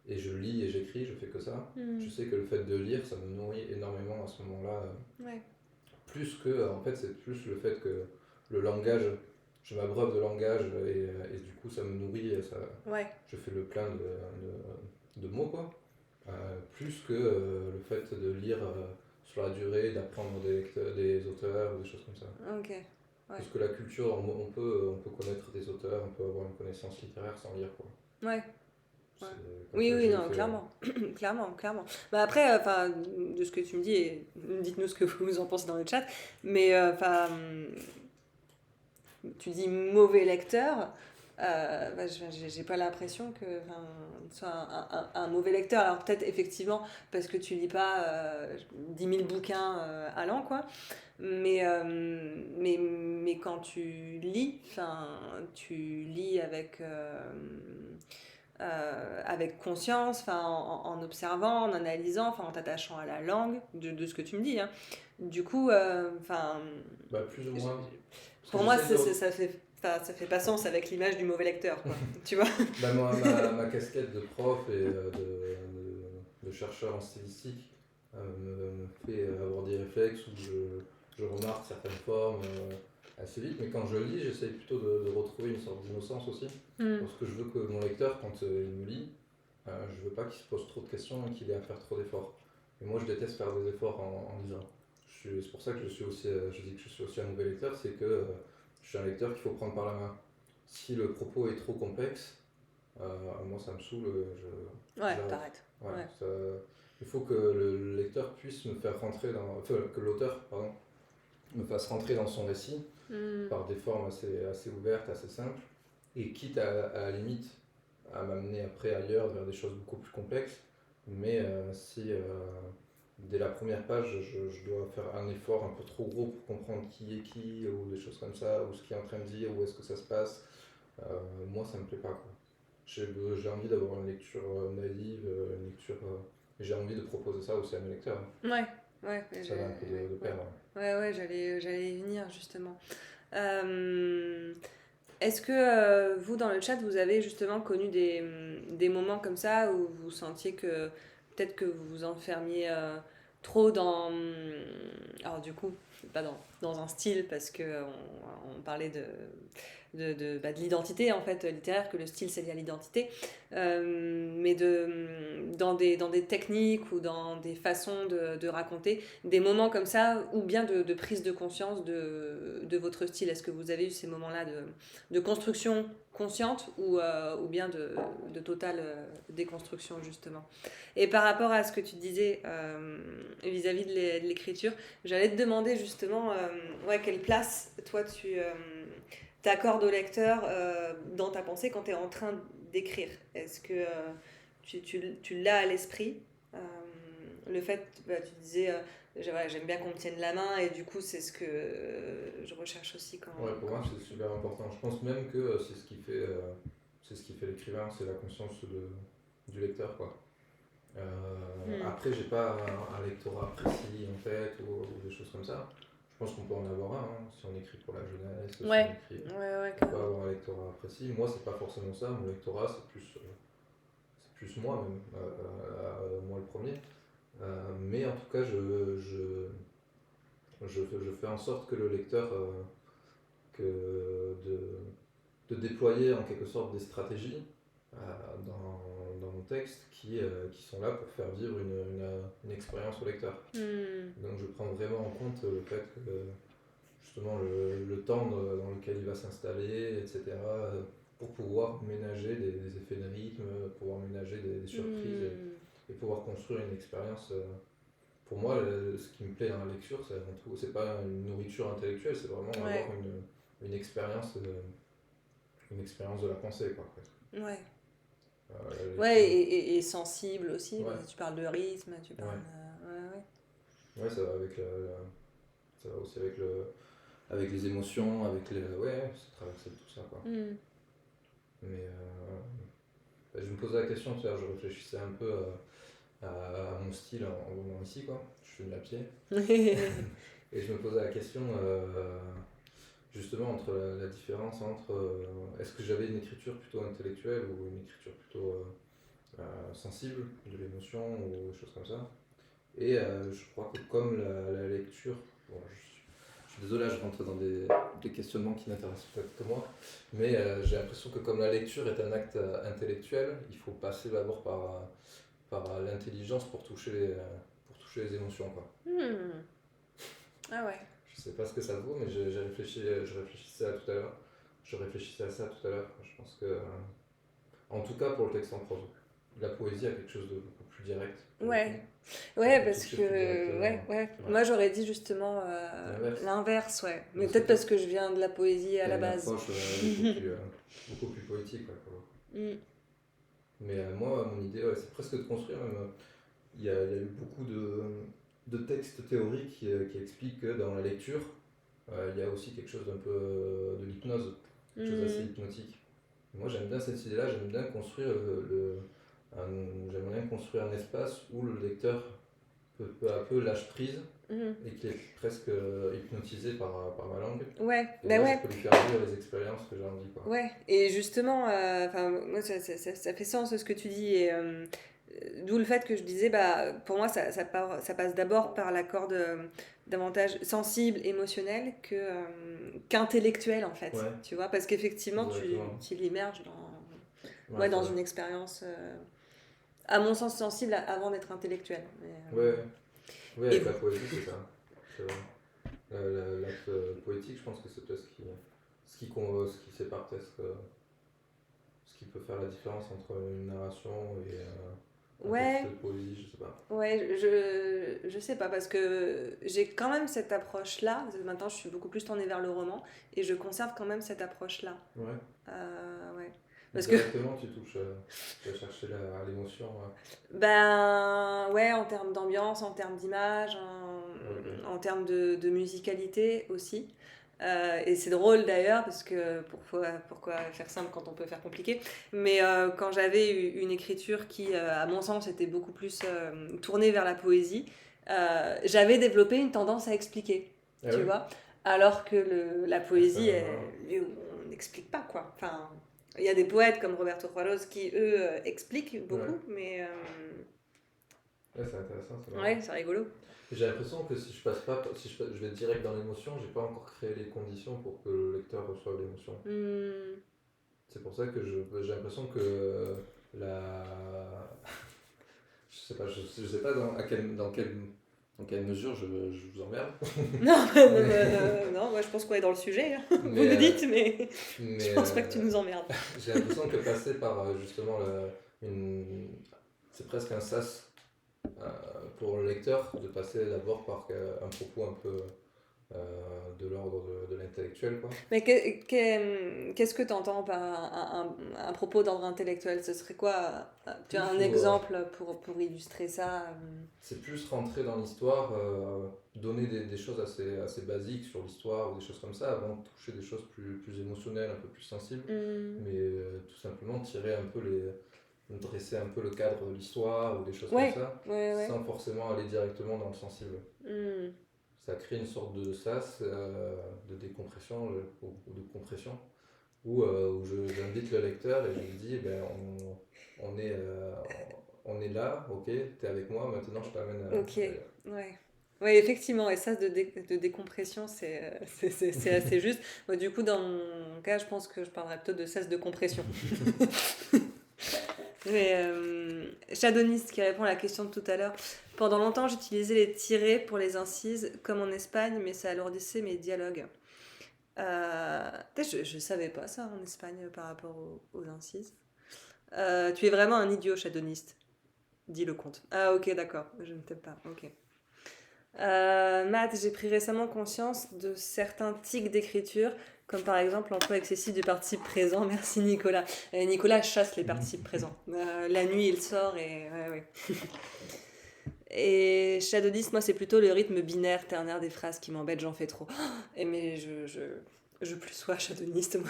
Et je lis et j'écris, je fais que ça. Je sais que le fait de lire, ça me nourrit énormément à ce moment-là. Ouais. Plus que, en fait, c'est plus le fait que le langage, je m'abreuve de langage et du coup, ça me nourrit. Et ça, Ouais. je fais le plein de mots, quoi. Plus que le fait de lire sur la durée, d'apprendre des auteurs ou des choses comme ça. Ok. Ouais. Parce que la culture, on peut connaître des auteurs, on peut avoir une connaissance littéraire sans lire, quoi. Ouais. Ouais. C'est comme Oui, ça que oui, j'ai non, fait. clairement. Clairement, clairement. Bah après, de ce que tu me dis, et dites-nous ce que vous en pensez dans le chat, mais tu dis mauvais lecteur, j'ai pas l'impression que tu sois un mauvais lecteur. Alors peut-être effectivement parce que tu lis pas 10 000 bouquins à l'an, quoi. Mais quand tu lis, tu lis avec conscience, en observant, en analysant, en t'attachant à la langue, de ce que tu me dis, hein. Du coup, Bah, plus ou moins. Parce que pour moi, j'essaie de. ça fait pas sens avec l'image du mauvais lecteur, quoi. Tu vois? Bah, moi, ma casquette de prof et de chercheur en stylistique me fait avoir des réflexes où je remarque certaines formes assez vite, mais quand je lis, j'essaie plutôt de retrouver une sorte d'innocence aussi, Mm. parce que je veux que mon lecteur, quand il me lit, je veux pas qu'il se pose trop de questions et qu'il ait à faire trop d'efforts. Et moi, je déteste faire des efforts en lisant. C'est pour ça que je suis aussi, je dis que je suis aussi un mauvais lecteur, c'est que je suis un lecteur qu'il faut prendre par la main. Si le propos est trop complexe, moi ça me saoule, Ouais, j'arrête. t'arrêtes. Ouais, Ouais. il faut que le lecteur puisse me faire rentrer dans. Enfin, que l'auteur, pardon, me fasse rentrer dans son récit Mm. par des formes assez ouvertes, assez simples, et quitte à la limite à m'amener après ailleurs vers des choses beaucoup plus complexes. Mais si dès la première page je dois faire un effort un peu trop gros pour comprendre qui est qui, ou des choses comme ça, ou ce qu'il est en train de dire, où est-ce que ça se passe, moi ça me plaît pas, quoi. J'ai envie d'avoir une lecture naïve, une lecture. J'ai envie de proposer ça aussi à mes lecteurs. Ouais, ouais, Ça va un peu de pair. ouais, ouais, j'allais y venir justement. Euh, Est-ce que vous, dans le chat, vous avez justement connu des moments comme ça où vous sentiez que peut-être que vous vous enfermiez trop dans... Alors du coup, pas dans un style, parce que on parlait de l'identité en fait littéraire, que le style c'est lié à l'identité, mais dans des techniques ou dans des façons de raconter, des moments comme ça, ou bien de prise de conscience de votre style. Est-ce que vous avez eu ces moments-là de construction consciente ou bien de totale déconstruction justement? Et par rapport à ce que tu disais vis-à-vis de l'écriture, j'allais te demander justement quelle place toi tu t'accordes au lecteur dans ta pensée quand tu es en train d'écrire. Est-ce que tu l'as à l'esprit le fait, tu disais, j'aime bien qu'on me tienne la main et du coup c'est ce que je recherche aussi quand... Ouais, pour moi c'est super important. Je pense même que c'est ce qui fait l'écrivain, c'est la conscience du lecteur, quoi. Après, j'ai pas un lectorat précis en tête ou des choses comme ça. Je pense qu'on peut en avoir un, hein, si on écrit pour la jeunesse, si on écrit, on peut avoir un lectorat précis. Moi, c'est pas forcément ça. Mon lectorat, c'est plus moi même, moi le premier. Mais en tout cas, je fais en sorte que le lecteur, de déployer en quelque sorte des stratégies dans mon texte qui sont là pour faire vivre une expérience au lecteur. Donc je prends vraiment en compte le fait que justement le temps dans lequel il va s'installer, etc., pour pouvoir ménager des effets de rythme, pouvoir ménager des surprises et pouvoir construire une expérience. Pour moi, ce qui me plaît dans la lecture, c'est avant tout, c'est pas une nourriture intellectuelle, c'est vraiment avoir une expérience de la pensée, quoi, en fait. Et sensible aussi, tu parles de rythme, tu parles... Ouais, ça va ça va aussi avec les émotions, c'est traversé de tout ça, quoi. Mais je me posais la question, tu sais, je réfléchissais un peu à mon style en venant ici, quoi. Je suis venu à pied. Et je me posais la question justement entre la différence entre est-ce que j'avais une écriture plutôt intellectuelle ou une écriture plutôt sensible, de l'émotion ou des choses comme ça. Et je crois que comme la lecture, bon, je suis désolé, je rentre dans des questionnements qui n'intéressent peut-être que moi, mais j'ai l'impression que comme la lecture est un acte intellectuel, il faut passer d'abord par l'intelligence pour toucher les émotions, quoi. Ah ouais. Je sais pas ce que ça vaut, mais je réfléchissais à tout à l'heure. Je réfléchissais à ça tout à l'heure. Je pense que, en tout cas pour le texte en prose, la poésie a quelque chose de beaucoup plus direct. Parce que moi j'aurais dit justement l'inverse, mais peut-être parce que je viens de la poésie à la base. Une approche beaucoup plus poétique, mais moi mon idée c'est presque de construire même. Il y a eu beaucoup de textes théoriques qui expliquent que dans la lecture il y a aussi quelque chose d'un peu de l'hypnose, quelque chose d'assez hypnotique. Moi j'aime bien cette idée là, j'aime bien construire j'aimerais bien construire un espace où le lecteur peu à peu lâche prise et qui est presque hypnotisé par ma langue. Je peux lui faire vivre les expériences que j'ai envie, quoi. Et justement, moi ça fait sens ce que tu dis, et d'où le fait que je disais, pour moi ça passe d'abord par la corde davantage sensible, émotionnelle qu'intellectuelle en fait, tu vois, parce qu'effectivement tu l'immerges dans une expérience à mon sens sensible avant d'être intellectuelle. Avec la poésie c'est ça, c'est vrai. L'acte poétique, je pense que c'est peut-être ce qui sépare peut-être ce qui peut faire la différence entre une narration et un texte de poésie, je sais pas. Je sais pas, parce que j'ai quand même cette approche-là. Maintenant, je suis beaucoup plus tournée vers le roman et je conserve quand même cette approche-là. Parce directement, tu vas chercher l'émotion. En termes d'ambiance, en termes d'image, en termes de musicalité aussi. Et c'est drôle d'ailleurs, parce que pourquoi faire simple quand on peut faire compliqué, mais quand j'avais une écriture qui, à mon sens, était beaucoup plus tournée vers la poésie, j'avais développé une tendance à expliquer, tu vois, alors que la poésie, on n'explique pas, quoi. Enfin, il y a des poètes comme Roberto Juarez qui, eux, expliquent beaucoup, mais... Ouais, c'est intéressant, c'est marrant. Ouais, c'est rigolo. J'ai l'impression que si je passe pas, je vais direct dans l'émotion, j'ai pas encore créé les conditions pour que le lecteur reçoive l'émotion. C'est pour ça que j'ai l'impression que la... je sais pas dans quelle mesure je vous emmerde. Non, Mais, non, moi je pense qu'on est dans le sujet, hein. Vous mais, nous dites, mais je mais, pense pas que tu nous emmerdes. j'ai l'impression que passer par justement c'est presque un sas pour le lecteur de passer d'abord par un propos un peu de l'ordre de l'intellectuel, quoi. Mais qu'est-ce que tu entends par un propos d'ordre intellectuel? Ce serait quoi? Tu as un Plus exemple pour illustrer ça? c'est plus rentrer dans l'histoire, donner des choses assez basiques sur l'histoire ou des choses comme ça, avant de toucher des choses plus émotionnelles, un peu plus sensibles, mais tout simplement dresser un peu le cadre de l'histoire ou des choses comme Ouais, ça, ouais. sans forcément aller directement dans le sensible. Ça crée une sorte de sas, de décompression ou de compression, où j'invite le lecteur et je lui dis, eh ben, on est, euh, on est là, ok, t'es avec moi, maintenant je t'amène Ok, ailleurs. ouais. Ouais, effectivement, et ça de décompression, c'est assez juste. Moi, du coup, dans mon cas, je pense que je parlerais plutôt de cesse de compression. Mais Shadoniste qui répond à la question de tout à l'heure. Pendant longtemps, j'utilisais les tirets pour les incises, comme en Espagne, mais ça alourdissait mes dialogues. Je savais pas ça en Espagne par rapport aux incises. Tu es vraiment un idiot, Shadoniste, dit le comte. Ah, ok, d'accord, je ne t'aime pas. Ok. Matt, j'ai pris récemment conscience de certains tics d'écriture, comme par exemple l'emploi excessif du participe présent. Merci Nicolas. Nicolas chasse les participes présents. La nuit, il sort et... Ouais. Et Shadowdist, moi, c'est plutôt le rythme binaire, ternaire des phrases qui m'embête, j'en fais trop. Mais je plus sois Shadowdist, moi,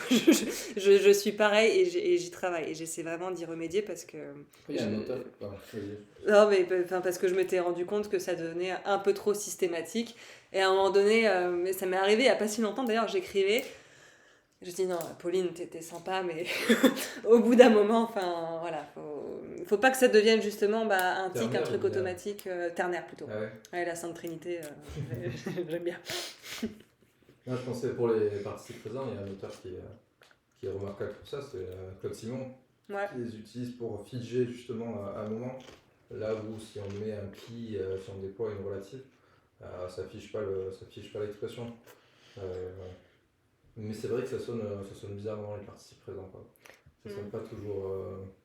je suis pareil et j'y travaille. Et j'essaie vraiment d'y remédier parce que... Il y a un auteur. Non, mais parce que je m'étais rendu compte que ça devenait un peu trop systématique. Et à un moment donné, mais ça m'est arrivé il n'y a pas si longtemps, d'ailleurs, j'écrivais. Je dis non, Pauline, t'es sympa, mais au bout d'un moment, enfin voilà, faut pas que ça devienne justement un tic, un truc automatique, ternaire plutôt. Ah ouais. Ouais, la Sainte Trinité, j'aime bien. Non, je pensais pour les participes présents, il y a un auteur qui est remarquable pour ça, c'est Claude Simon, Ouais. qui les utilise pour figer justement à un moment, là où si on met un qui, si on déploie une relative, ça fiche pas l'expression. Mais c'est vrai que ça sonne bizarrement dans les participes présents, quoi. Ça sonne pas toujours.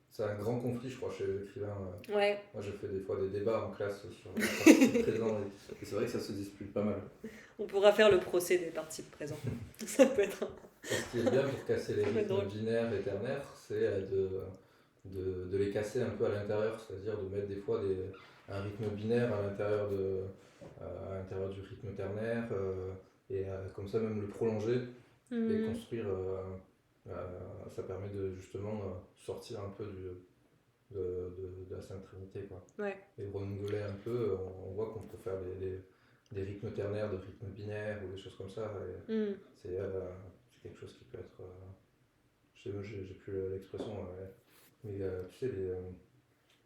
C'est un grand conflit, je crois, chez les écrivains. Ouais. Moi, je fais des fois des débats en classe sur les participes présents, et c'est vrai que ça se dispute pas mal. On pourra faire le procès des participes présents. Ça peut être. Ce qui est bien pour casser les rythmes binaires et ternaires, c'est de les casser un peu à l'intérieur, c'est-à-dire de mettre des fois un rythme binaire à l'intérieur du rythme ternaire, et comme ça même le prolonger et construire. Ça permet de justement sortir un peu de la Sainte Trinité, quoi. Ouais. Et renouveler un peu, on voit qu'on peut faire des rythmes ternaires, des rythmes binaires ou des choses comme ça. C'est quelque chose qui peut être. J'ai plus l'expression, mais tu sais,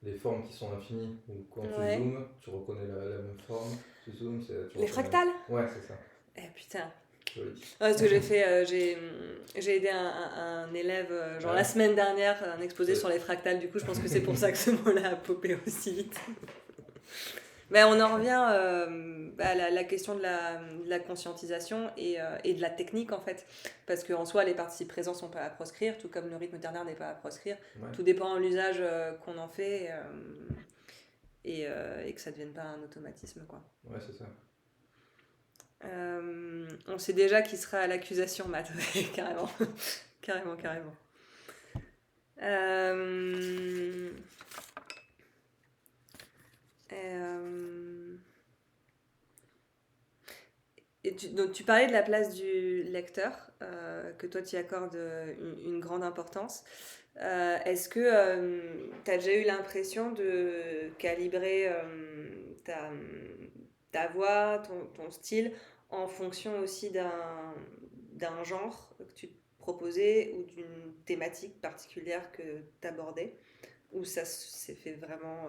les formes qui sont infinies, où quand tu zoomes, tu reconnais la même forme, tu zoomes, les fractales. Ouais, c'est ça. Putain. Joli. Ouais, ce que j'ai fait, j'ai aidé un élève, la semaine dernière, un exposé sur les fractales, du coup je pense que c'est pour ça que ce mot-là a popé aussi vite. Mais on en revient à la question de la conscientisation et de la technique en fait. Parce qu'en soi, les participes présents sont pas à proscrire, tout comme le rythme ternaire n'est pas à proscrire. Ouais. Tout dépend de l'usage qu'on en fait et que ça ne devienne pas un automatisme, quoi. Ouais, c'est ça. On sait déjà qui sera à l'accusation, Matt. Carrément. Carrément. Et donc tu parlais de la place du lecteur, que toi tu y accordes une grande importance. Est-ce que tu as déjà eu l'impression de calibrer ta voix, ton style, en fonction aussi d'un genre que tu proposais ou d'une thématique particulière que tu abordais, ou ça s'est fait vraiment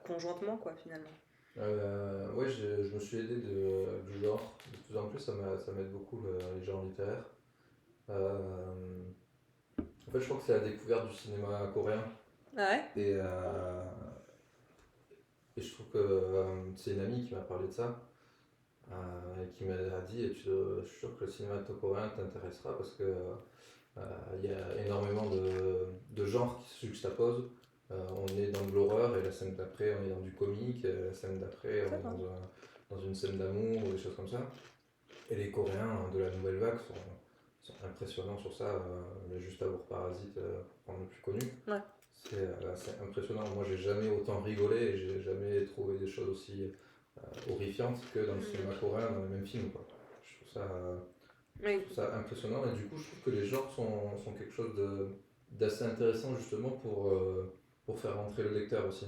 conjointement, quoi, finalement. Ouais, je me suis aidé du genre. De plus en plus, ça m'aide beaucoup les genres littéraires. Euh, En fait, je crois que c'est la découverte du cinéma coréen. Ah ouais? Et, et je trouve que c'est une amie qui m'a parlé de ça. Et qui m'a dit, je suis sûr que le cinéma coréen t'intéressera parce que il y a énormément de genres qui se juxtaposent. On est dans de l'horreur et la scène d'après on est dans du comique, et la scène d'après on est D'accord. dans une scène d'amour ou des choses comme ça. Et les Coréens de la nouvelle vague sont impressionnants sur ça, mais juste à voir Parasite, pour prendre le plus connu. Ouais. C'est impressionnant. Moi j'ai jamais autant rigolé et j'ai jamais trouvé des choses aussi horrifiantes que dans le cinéma coréen, dans les mêmes films, quoi. Je trouve ça, Oui. je trouve ça impressionnant et du coup je trouve que les genres sont quelque chose d'assez intéressant justement pour faire rentrer le lecteur aussi.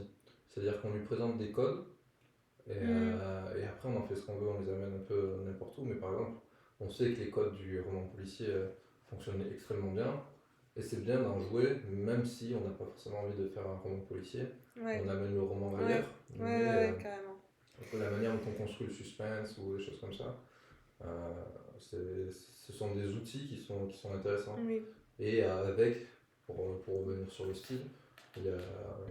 C'est-à-dire qu'on lui présente des codes et après on en fait ce qu'on veut, on les amène un peu n'importe où, mais par exemple on sait que les codes du roman policier fonctionnent extrêmement bien et c'est bien d'en jouer même si on n'a pas forcément envie de faire un roman policier, Ouais. on amène le roman Ouais. ailleurs, mais Ouais, carrément. la manière dont on construit le suspense ou des choses comme ça, ce sont des outils qui sont intéressants. Oui. Et pour revenir sur le style, il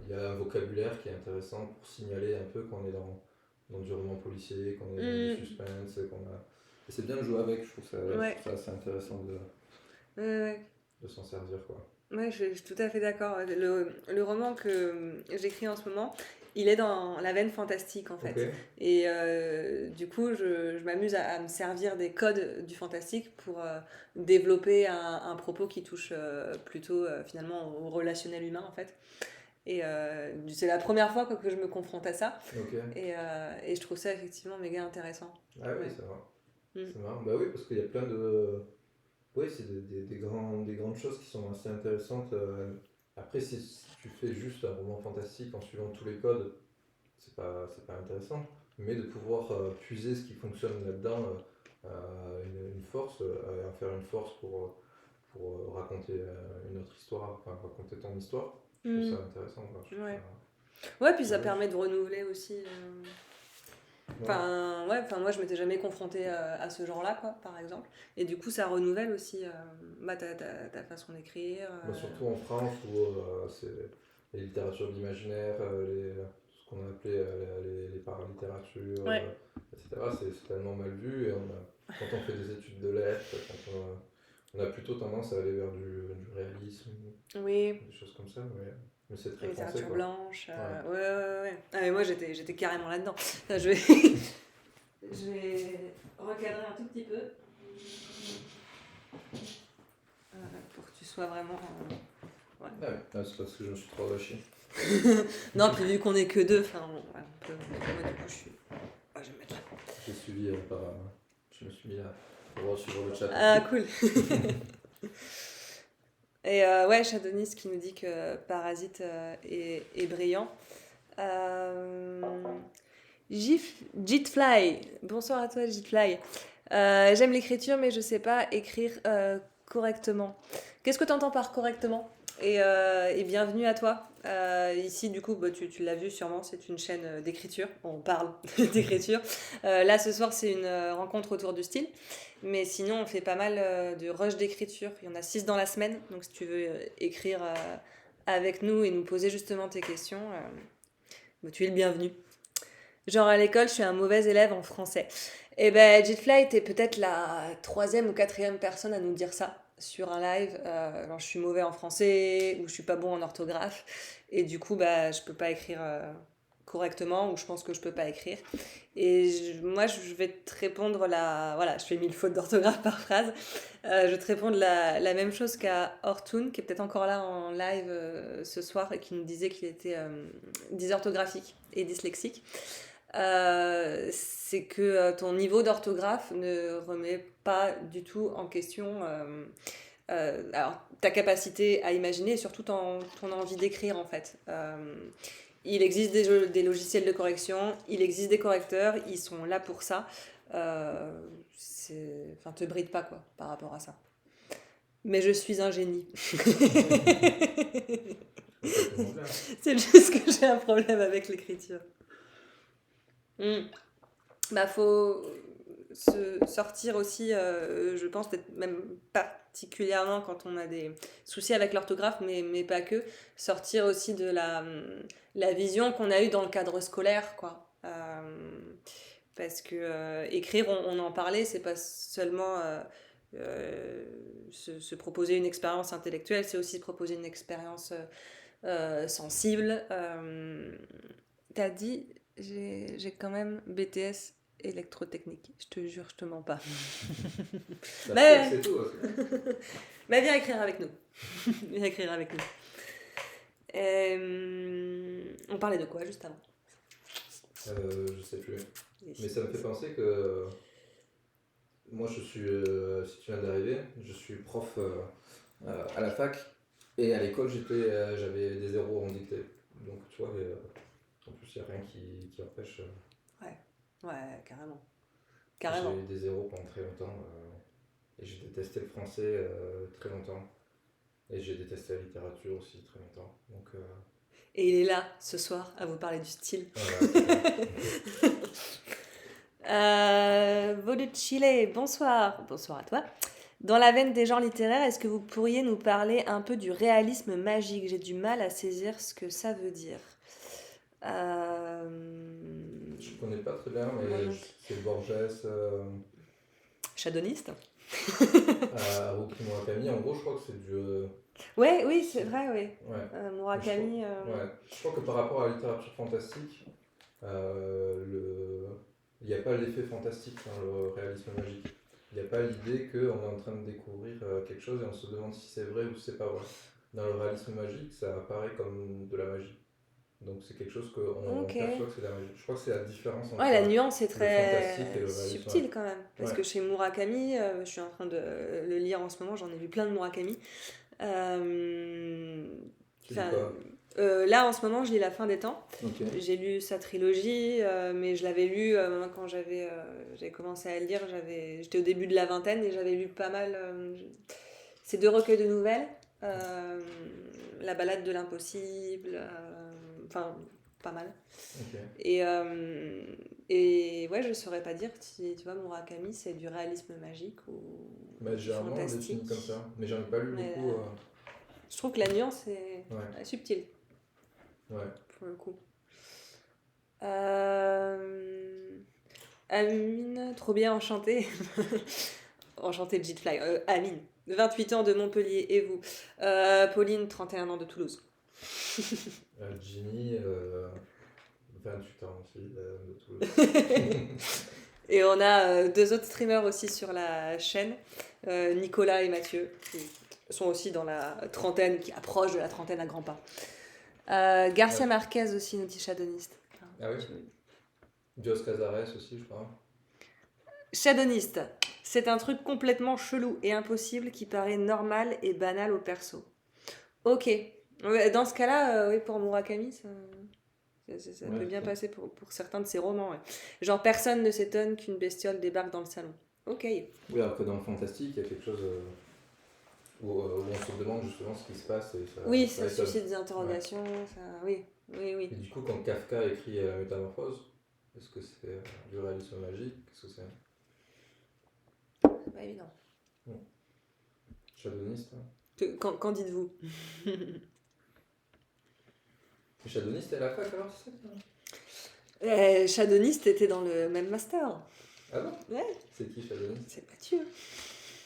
y a un vocabulaire qui est intéressant pour signaler un peu qu'on est dans du roman policier, qu'on est dans du suspense. Et c'est bien de jouer avec, je trouve ça assez intéressant de s'en servir, quoi. Ouais, je suis tout à fait d'accord. Le roman que j'écris en ce moment, il est dans la veine fantastique en fait. Ok. Et du coup, je m'amuse à me servir des codes du fantastique pour développer un propos qui touche plutôt finalement au relationnel humain en fait. Et c'est la première fois que je me confronte à ça. Ok. Et je trouve ça effectivement méga intéressant. Ah oui, Ouais. c'est marrant. Mm. C'est marrant. Bah oui, parce qu'il y a plein de. Oui, c'est des grandes choses qui sont assez intéressantes. Après, si tu fais juste un roman fantastique en suivant tous les codes, c'est pas intéressant. Mais de pouvoir puiser ce qui fonctionne là-dedans, une force, en faire une force pour raconter une autre histoire, enfin raconter ton histoire, je trouve ça intéressant, quoi. Je trouve Ouais. ça- Ouais, puis ça Ouais. permet de renouveler aussi. Enfin, ouais, enfin, moi je m'étais jamais confrontée à ce genre-là, quoi, par exemple. Et du coup, ça renouvelle aussi ta façon d'écrire. Bah, surtout en France où c'est les littératures d'imaginaire, ce qu'on a appelé les paralittératures, Ouais. etc. C'est tellement mal vu et quand on fait des études de lettres, on a plutôt tendance à aller vers du réalisme, Oui, des choses comme ça, mais c'est très français, littérature quoi. blanche. Ouais. Ouais. Ah, mais moi j'étais carrément là-dedans. Je vais, je vais recadrer un tout petit peu. Pour que tu sois vraiment. Ouais. Ah ouais, c'est parce que je me suis trop lâché. Non, puis vu qu'on est que deux, enfin, on peut. Moi, du coup, je suis. Ah, je vais me mettre là. J'ai suivi je me suis mis là pour suivre le chat. Ah, cool. Et ouais, Shadonis qui nous dit que Parasite est brillant. Jitfly, bonsoir à toi Jitfly. J'aime l'écriture mais je sais pas écrire correctement. Qu'est-ce que tu entends par correctement et bienvenue à toi. Ici du coup tu l'as vu sûrement, c'est une chaîne d'écriture, on parle d'écriture. Là ce soir c'est une rencontre autour du style. Mais sinon, on fait pas mal de rush d'écriture. Il y en a 6 dans la semaine. Donc, si tu veux écrire avec nous et nous poser justement tes questions, tu es le bienvenu. Genre, à l'école, je suis un mauvais élève en français. Et ben, Jitfly était peut-être la 3e ou 4e personne à nous dire ça sur un live. Genre, je suis mauvais en français ou je suis pas bon en orthographe. Et du coup, je peux pas écrire correctement ou je pense que je peux pas écrire. Et moi, je vais te répondre voilà, je fais 1000 fautes d'orthographe par phrase. Je vais te répondre la même chose qu'à Ortoun, qui est peut-être encore là en live ce soir et qui nous disait qu'il était dysorthographique et dyslexique. C'est que ton niveau d'orthographe ne remet pas du tout en question alors, ta capacité à imaginer et surtout ton envie d'écrire en fait. Il existe des logiciels de correction, il existe des correcteurs, ils sont là pour ça. Enfin, te bride pas quoi par rapport à ça. Mais je suis un génie. Complètement clair. C'est juste que j'ai un problème avec l'écriture. Bah, faut se sortir aussi, je pense, peut-être même particulièrement quand on a des soucis avec l'orthographe, mais pas que, sortir aussi de la vision qu'on a eue dans le cadre scolaire, quoi. Parce que écrire, on en parlait, c'est pas seulement se proposer une expérience intellectuelle, c'est aussi se proposer une expérience sensible. T'as dit, j'ai quand même BTS électrotechnique. Je te jure, je te mens pas. Mais C'est tout. mais viens écrire avec nous. Viens écrire avec nous. On parlait de quoi juste avant? Je sais plus. Mais ça me fait penser que moi, je suis, si tu viens d'arriver, je suis prof à la fac et à l'école, j'avais des zéros en dictée. Donc, tu vois, en plus, il n'y a rien qui empêche. Ouais, carrément. J'ai eu des zéros pendant très longtemps et j'ai détesté le français très longtemps. Et j'ai détesté la littérature aussi très longtemps. Donc, Et il est là ce soir à vous parler du style. Volucile, bonsoir. Bonsoir à toi. Dans la veine des genres littéraires, est-ce que vous pourriez nous parler un peu du réalisme magique? J'ai du mal à saisir ce que ça veut dire. Je connais pas très bien, mais c'est Borges, Shadowiste. Haruki Murakami. En gros, je crois que c'est du. Ouais, oui, c'est vrai, oui. Ouais. Murakami. Je crois que par rapport à la littérature fantastique, il n'y a pas l'effet fantastique dans le réalisme magique. Il n'y a pas l'idée qu'on est en train de découvrir quelque chose et on se demande si c'est vrai ou si c'est pas vrai. Dans le réalisme magique, ça apparaît comme de la magie. Donc c'est quelque chose qu'on perçoit que c'est de la magie. Je crois que c'est la différence entre la nuance est le très fantastique et le réalisme. subtile quand même. Parce que chez Murakami, je suis en train de le lire en ce moment, j'en ai lu plein de Murakami. Tu lis quoi là en ce moment je lis La fin des temps. Okay. J'ai lu sa trilogie, mais je l'avais lu quand j'avais commencé à le lire, j'étais au début de la vingtaine et j'avais lu pas mal ces 2 recueils de nouvelles, La balade de l'impossible, enfin pas mal. Okay. Et ouais, je saurais pas dire si tu vois Murakami c'est du réalisme magique ou du fantastique comme ça, mais j'en ai pas lu beaucoup. Je trouve que la nuance est subtile. Ouais. Pour le coup. Amine, trop bien, enchantée. Enchantée de Jitfly. Amine, 28 ans de Montpellier. Et vous Pauline, 31 ans de Toulouse. Ginny, 28 ans aussi de Toulouse. Et on a 2 autres streamers aussi sur la chaîne, Nicolas et Mathieu, qui sont aussi dans la trentaine, qui approchent de la trentaine à grands pas. Garcia Marquez aussi, nous dit Shadowiste. Ah oui. Dios Casares aussi, je crois. Shadowiste, c'est un truc complètement chelou et impossible qui paraît normal et banal au perso. Ok. Dans ce cas-là, oui, pour Murakami, ça peut bien passer pour certains de ses romans. Ouais. Genre, personne ne s'étonne qu'une bestiole débarque dans le salon. Ok. Oui, alors que dans le fantastique, il y a quelque chose où on se demande justement ce qui se passe. Et ça suscite des interrogations. Ça... Oui. Et du coup, quand Kafka écrit La Métamorphose, est-ce que c'est du réalisme magique? Qu'est-ce que c'est? C'est pas évident. Shadowiste. Qu'en dites-vous? Shadowiste est à la fac alors, c'est ça? Shadowiste était dans le même master. Ah bon? Ouais. C'est qui Shadowiste? C'est Mathieu.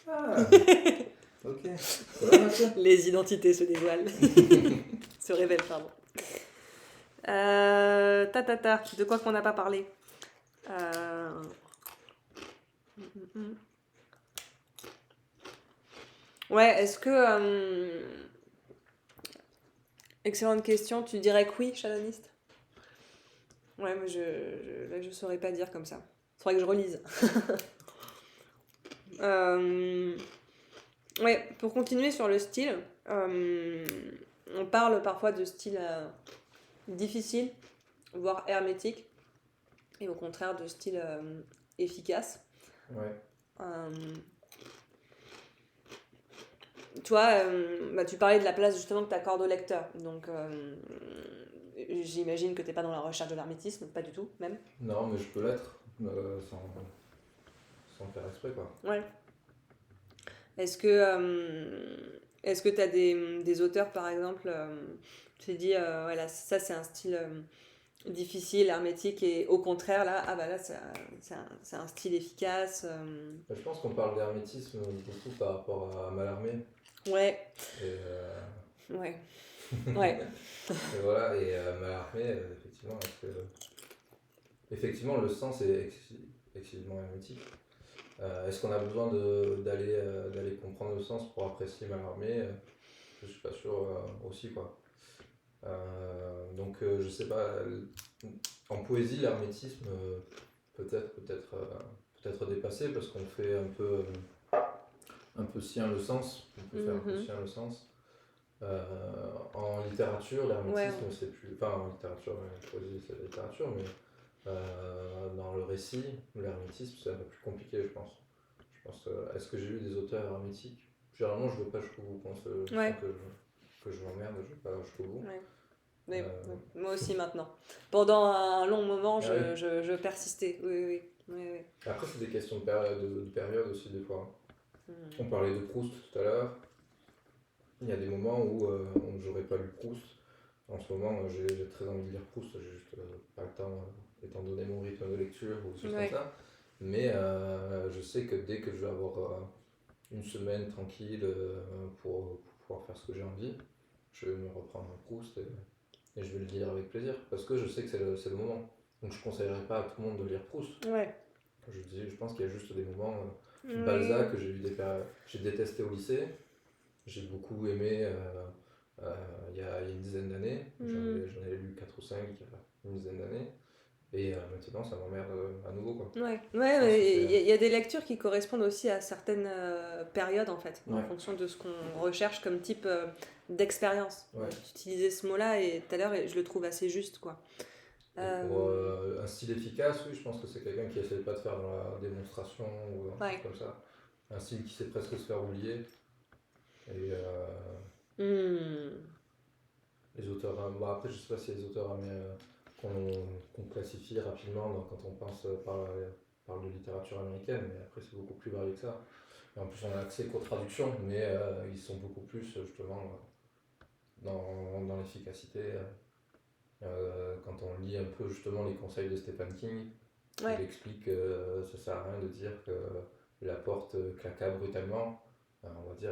Ah. Ok. Ça va, Mathieu? Les identités se dévoilent. Se révèlent, pardon. De quoi qu'on n'a pas parlé? Ouais, est-ce que... Excellente question. Tu dirais que oui, Shadowiste? Ouais, mais là, je saurais pas dire comme ça. Faudrait que je relise. Ouais, pour continuer sur le style, on parle parfois de style difficile, voire hermétique, et au contraire de style efficace. Ouais. tu vois, tu parlais de la place justement que tu accordes au lecteur. Donc, j'imagine que tu n'es pas dans la recherche de l'hermétisme, pas du tout, même. Non, mais je peux l'être sans faire exprès, quoi. Ouais. Est-ce que tu as des auteurs, par exemple, tu t'es dit, voilà, ça c'est un style difficile, hermétique, et au contraire, là, ah bah là, c'est un style efficace. Je pense qu'on parle d'hermétisme beaucoup par rapport à Mallarmé. Ouais, Et, ouais, ouais. et voilà, et Mallarmé, effectivement, le sens est excessivement hermétique. Est-ce qu'on a besoin d'aller comprendre le sens pour apprécier Mallarmé? Je suis pas sûr aussi, quoi. Donc je sais pas, en poésie l'hermétisme peut-être dépassé parce qu'on fait un peu sien le sens, on peut faire un peu sien le sens. En littérature l'hermétisme c'est plus, enfin en littérature, la poésie c'est la littérature, mais dans le récit l'hermétisme c'est un peu plus compliqué je pense. Est-ce que j'ai lu des auteurs hermétiques? Généralement je ne vais pas jusqu'au bout quand que je m'emmerde, je ne vais pas jusqu'au bout. Ouais. Oui, moi aussi maintenant. Pendant un long moment, je persistais. Oui. Après, c'est des questions de période aussi, des fois. On parlait de Proust tout à l'heure. Il y a des moments où j'aurais pas lu Proust. En ce moment, j'ai très envie de lire Proust, j'ai juste pas le temps, étant donné mon rythme de lecture ou des choses comme ça. Mais je sais que dès que je vais avoir une semaine tranquille pour pouvoir faire ce que j'ai envie, je vais me reprendre un Proust et je vais le lire avec plaisir parce que je sais que c'est le moment. Donc je conseillerais pas à tout le monde de lire Proust. Ouais. Je pense qu'il y a juste des moments. Balzac, que j'ai détesté au lycée, j'ai beaucoup aimé il y a une dizaine d'années. J'en ai lu 4 ou 5 il y a une dizaine d'années. Et maintenant, ça m'emmerde à nouveau, quoi. Ouais, il y a des lectures qui correspondent aussi à certaines périodes, en fait, en fonction de ce qu'on recherche comme type d'expérience. Ouais. Tu utilisais ce mot-là et tout à l'heure, et je le trouve assez juste, quoi. Pour un style efficace, oui, je pense que c'est quelqu'un qui essaie pas de faire dans la démonstration ou un truc comme ça. Un style qui sait presque se faire oublier. Et les auteurs, après je sais pas si les auteurs qu'on classifie rapidement quand on pense parle de littérature américaine, mais après c'est beaucoup plus varié que ça. Et en plus on a accès qu'aux traductions, mais ils sont beaucoup plus justement dans l'efficacité. Quand on lit un peu justement les conseils de Stephen King, il explique que ça sert à rien de dire que la porte claqua brutalement. On va dire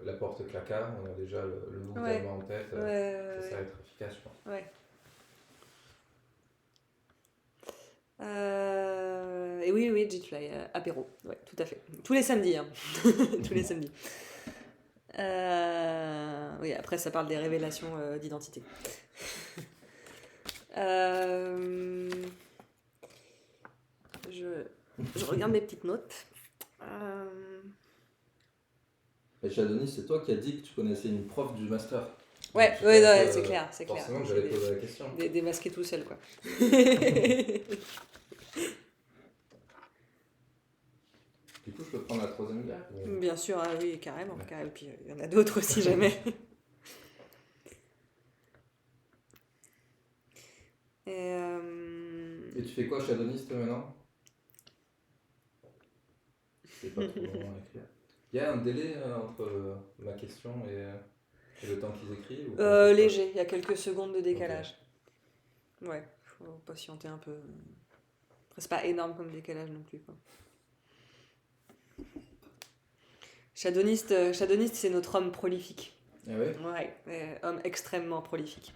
la porte claqua, on a déjà le mot tellement en tête, ça sert à être efficace, je pense. Et oui, Jitfly, apéro, ouais, tout à fait. Tous les samedis, hein. Tous les samedis. Oui, après ça parle des révélations d'identité. Je regarde mes petites notes. Et Chadonis, c'est toi qui as dit que tu connaissais une prof du master. Ouais, c'est clair. Forcément que j'allais poser la question. Démasqué tout seul, quoi. Du coup, je peux prendre la troisième bière Bien sûr, oui, carrément. Et puis il y en a d'autres si jamais. Et tu fais quoi, Chadonis, toi, maintenant? C'est pas trop long à écrire. Il y a un délai entre ma question et le temps qu'ils écrivent léger, il y a quelques secondes de décalage. Okay. Ouais, faut patienter un peu. Après, c'est pas énorme comme décalage non plus, quoi. Shadowist, c'est notre homme prolifique. Ah ouais? Ouais, homme extrêmement prolifique.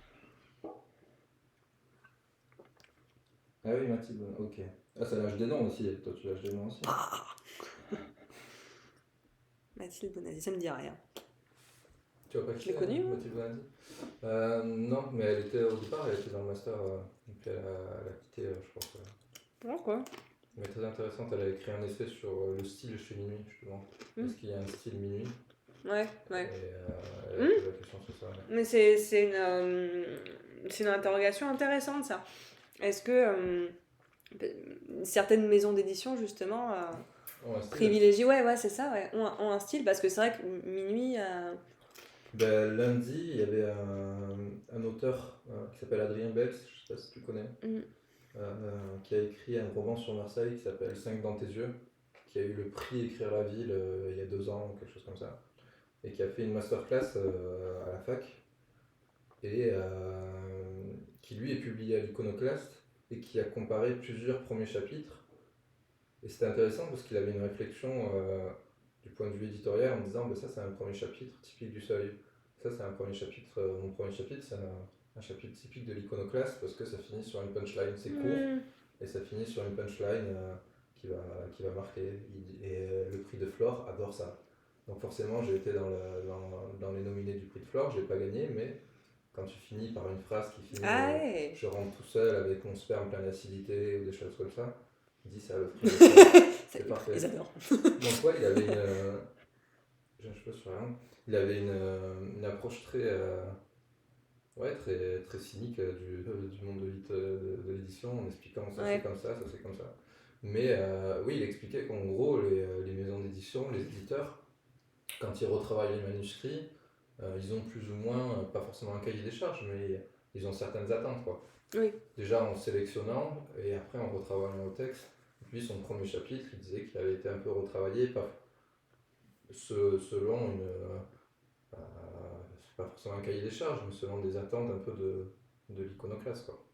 Ah oui, Mathilde, ok. Ah, ça lâche des noms aussi, toi tu lâches des noms aussi. Mathilde Bonazzi, ça me dit rien. Tu vois pas qui je l'ai connue, Mathilde Bonazzi? Non, mais elle était au départ, elle était dans le master, et puis elle a quitté, je pense. Pourquoi? Mais très intéressante, elle a écrit un essai sur le style chez Minuit, justement. Est-ce qu'il y a un style Minuit? Ouais. Et elle a posé la question sur ça. Mais c'est une interrogation intéressante, ça. Est-ce que certaines maisons d'édition, justement, ont un style. privilégiés, ouais, c'est ça, ouais, ont un style, parce que c'est vrai que Minuit... Ben, lundi, il y avait un auteur qui s'appelle Adrien Belz, je sais pas si tu connais, qui a écrit un roman sur Marseille qui s'appelle 5 dans tes yeux, qui a eu le prix Écrire la ville il y a 2 ans, ou quelque chose comme ça, et qui a fait une masterclass à la fac, et qui lui est publié à l'Iconoclaste, et qui a comparé plusieurs premiers chapitres. Et c'était intéressant parce qu'il avait une réflexion du point de vue éditorial en disant bah, ça c'est un premier chapitre typique du Seuil. Ça c'est un premier chapitre, mon premier chapitre c'est un chapitre typique de l'Iconoclaste parce que ça finit sur une punchline, c'est court et ça finit sur une punchline qui va marquer. Et le prix de Flore adore ça. Donc forcément j'ai été dans les nominés du prix de Flore, je l'ai pas gagné mais quand tu finis par une phrase qui finit je rentre tout seul avec mon sperme plein d'acidité ou des choses comme ça, il dit ça le prix de Flore. C'est parfait. Ils adorent. Donc ouais, il avait il avait une approche très, très cynique du monde de l'édition en expliquant ça c'est comme ça c'est comme ça. Mais oui, il expliquait qu'en gros les maisons d'édition, les éditeurs, quand ils retravaillent les manuscrits, ils ont plus ou moins, pas forcément un cahier des charges, mais ils ont certaines attentes quoi. Oui. Déjà en sélectionnant et après en retravaillant le texte. Puis son premier chapitre, il disait qu'il avait été un peu retravaillé selon c'est pas forcément un cahier des charges, mais selon des attentes un peu de l'Iconoclaste quoi.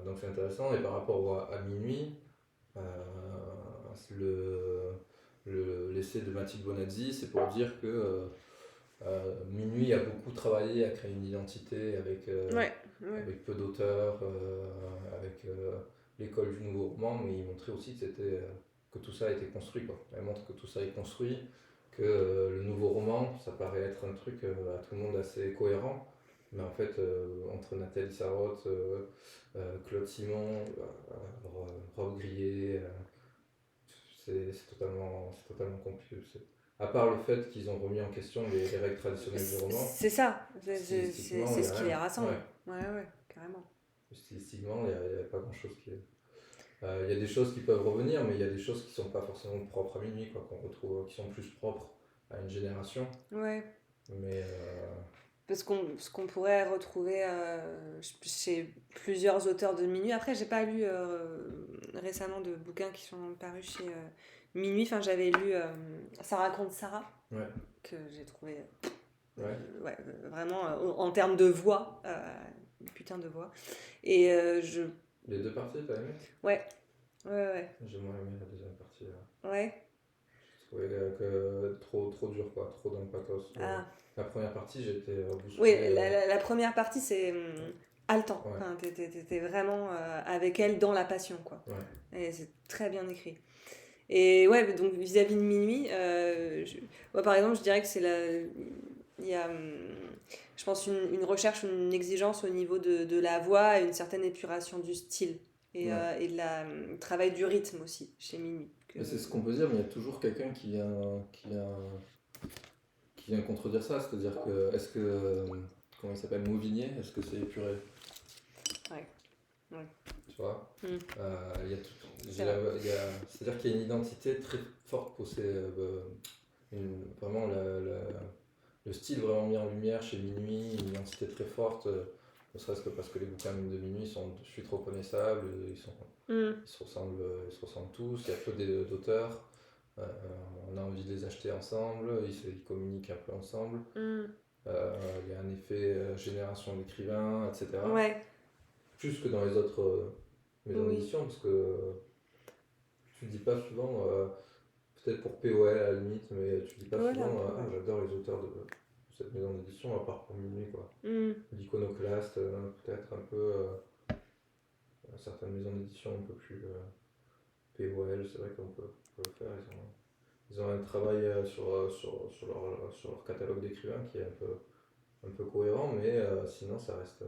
Donc c'est intéressant. Et par rapport à Minuit, l'essai de Mathilde Bonazzi, c'est pour dire que Minuit a beaucoup travaillé à créer une identité avec peu d'auteurs, avec l'école du nouveau roman, mais il montrait aussi que tout ça a été construit quoi. Elle montre que tout ça est construit, que le nouveau roman, ça paraît être un truc à tout le monde assez cohérent, mais en fait entre Nathalie Sarraute, Claude Simon, Rob Grillet, c'est totalement compliqué. À part le fait qu'ils ont remis en question les règles traditionnelles du roman. C'est ça, c'est ce qui les rassemble. Ouais, carrément. Stylistiquement, il n'y a pas grand chose qui est. Il y a des choses qui peuvent revenir, mais il y a des choses qui ne sont pas forcément propres à Minuit, quoi, qu'on retrouve, qui sont plus propres à une génération. Ouais. Mais parce ce qu'on pourrait retrouver chez plusieurs auteurs de Minuit. Après, j'ai pas lu récemment de bouquins qui sont parus chez Minuit. Enfin, j'avais lu Ça raconte Sarah, que j'ai trouvé vraiment en termes de voix, une putain de voix. Et les deux parties, t'as aimé ? Ouais. J'ai moins aimé la deuxième partie. Ouais. Je trouvais que trop dur, quoi, trop dans le pathos. La première partie, j'étais bousculé. Oui, la première partie, c'est haletant. Ouais. Enfin, t'étais vraiment avec elle dans la passion, quoi. Ouais. Et c'est très bien écrit. Et ouais, donc vis-à-vis de Minuit, moi par exemple, je dirais que il y a, je pense, une recherche, une exigence au niveau de la voix et une certaine épuration du style. Et de travail du rythme aussi, chez Minuit. C'est ce qu'on peut dire, mais il y a toujours quelqu'un qui vient contredire ça. C'est-à-dire que, est-ce que, comment il s'appelle, Mauvigné, est-ce que c'est épuré ? Ouais. Tu vois c'est-à-dire qu'il y a une identité très forte poussée, vraiment le style vraiment mis en lumière chez Minuit, une identité très forte, ne serait-ce que parce que les bouquins de Minuit sont de suite reconnaissables, ils se ressemblent tous, il y a peu d'auteurs, on a envie de les acheter ensemble, ils communiquent un peu ensemble, il y a un effet génération d'écrivains, etc. Ouais. Plus que dans les autres maisons d'édition, parce que tu dis pas souvent, peut-être pour POL à la limite, mais tu dis pas souvent j'adore les auteurs de cette maison d'édition, à part pour Minuit quoi. L'Iconoclaste, peut-être un peu certaines maisons d'édition un peu plus POL, c'est vrai qu'on peut le faire. Ils ont un travail sur leur catalogue d'écrivains qui est un peu cohérent, mais sinon ça reste.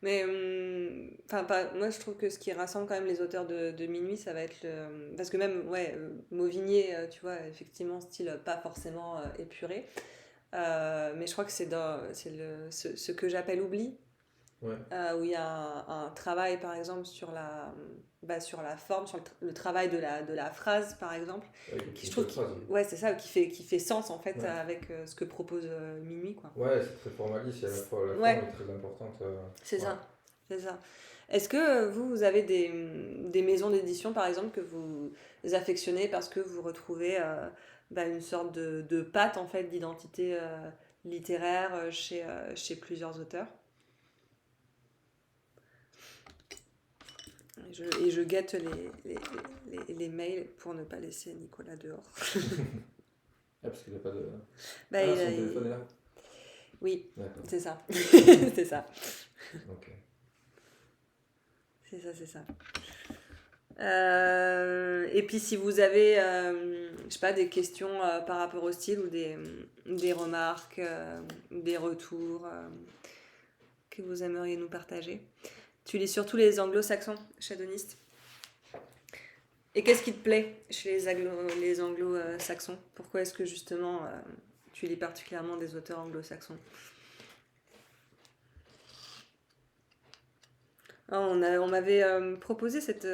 Mais moi je trouve que ce qui rassemble quand même les auteurs de Minuit, ça va être parce que même Mauvigné, tu vois, effectivement style pas forcément épuré, mais je crois que c'est ce que j'appelle oubli, Ouais. où il y a un travail par exemple sur la forme, sur le travail de la phrase par exemple, Avec qui je une trouve seule phrase. ouais, c'est ça, qui fait sens en fait Ouais. avec ce que propose Minuit, quoi. Ouais, c'est très formaliste, et à la fois la forme Ouais, est très importante. c'est Ouais. ça, c'est ça. Est-ce que vous avez des maisons d'édition par exemple que vous affectionnez parce que vous retrouvez une sorte de patte en fait d'identité littéraire chez plusieurs auteurs? Et je guette les mails pour ne pas laisser Nicolas dehors. Ah, parce qu'il n'a pas de. Bah, Ah, son téléphone est là. Oui, D'accord. c'est ça. C'est ça. Ok. C'est ça, c'est ça. Et puis si vous avez, je sais pas, des questions par rapport au style ou des remarques, des retours que vous aimeriez nous partager. Tu lis surtout les anglo-saxons, Shadowlist. Et qu'est-ce qui te plaît chez les anglo-saxons? Pourquoi est-ce que justement tu lis particulièrement des auteurs anglo-saxons? On m'avait proposé cet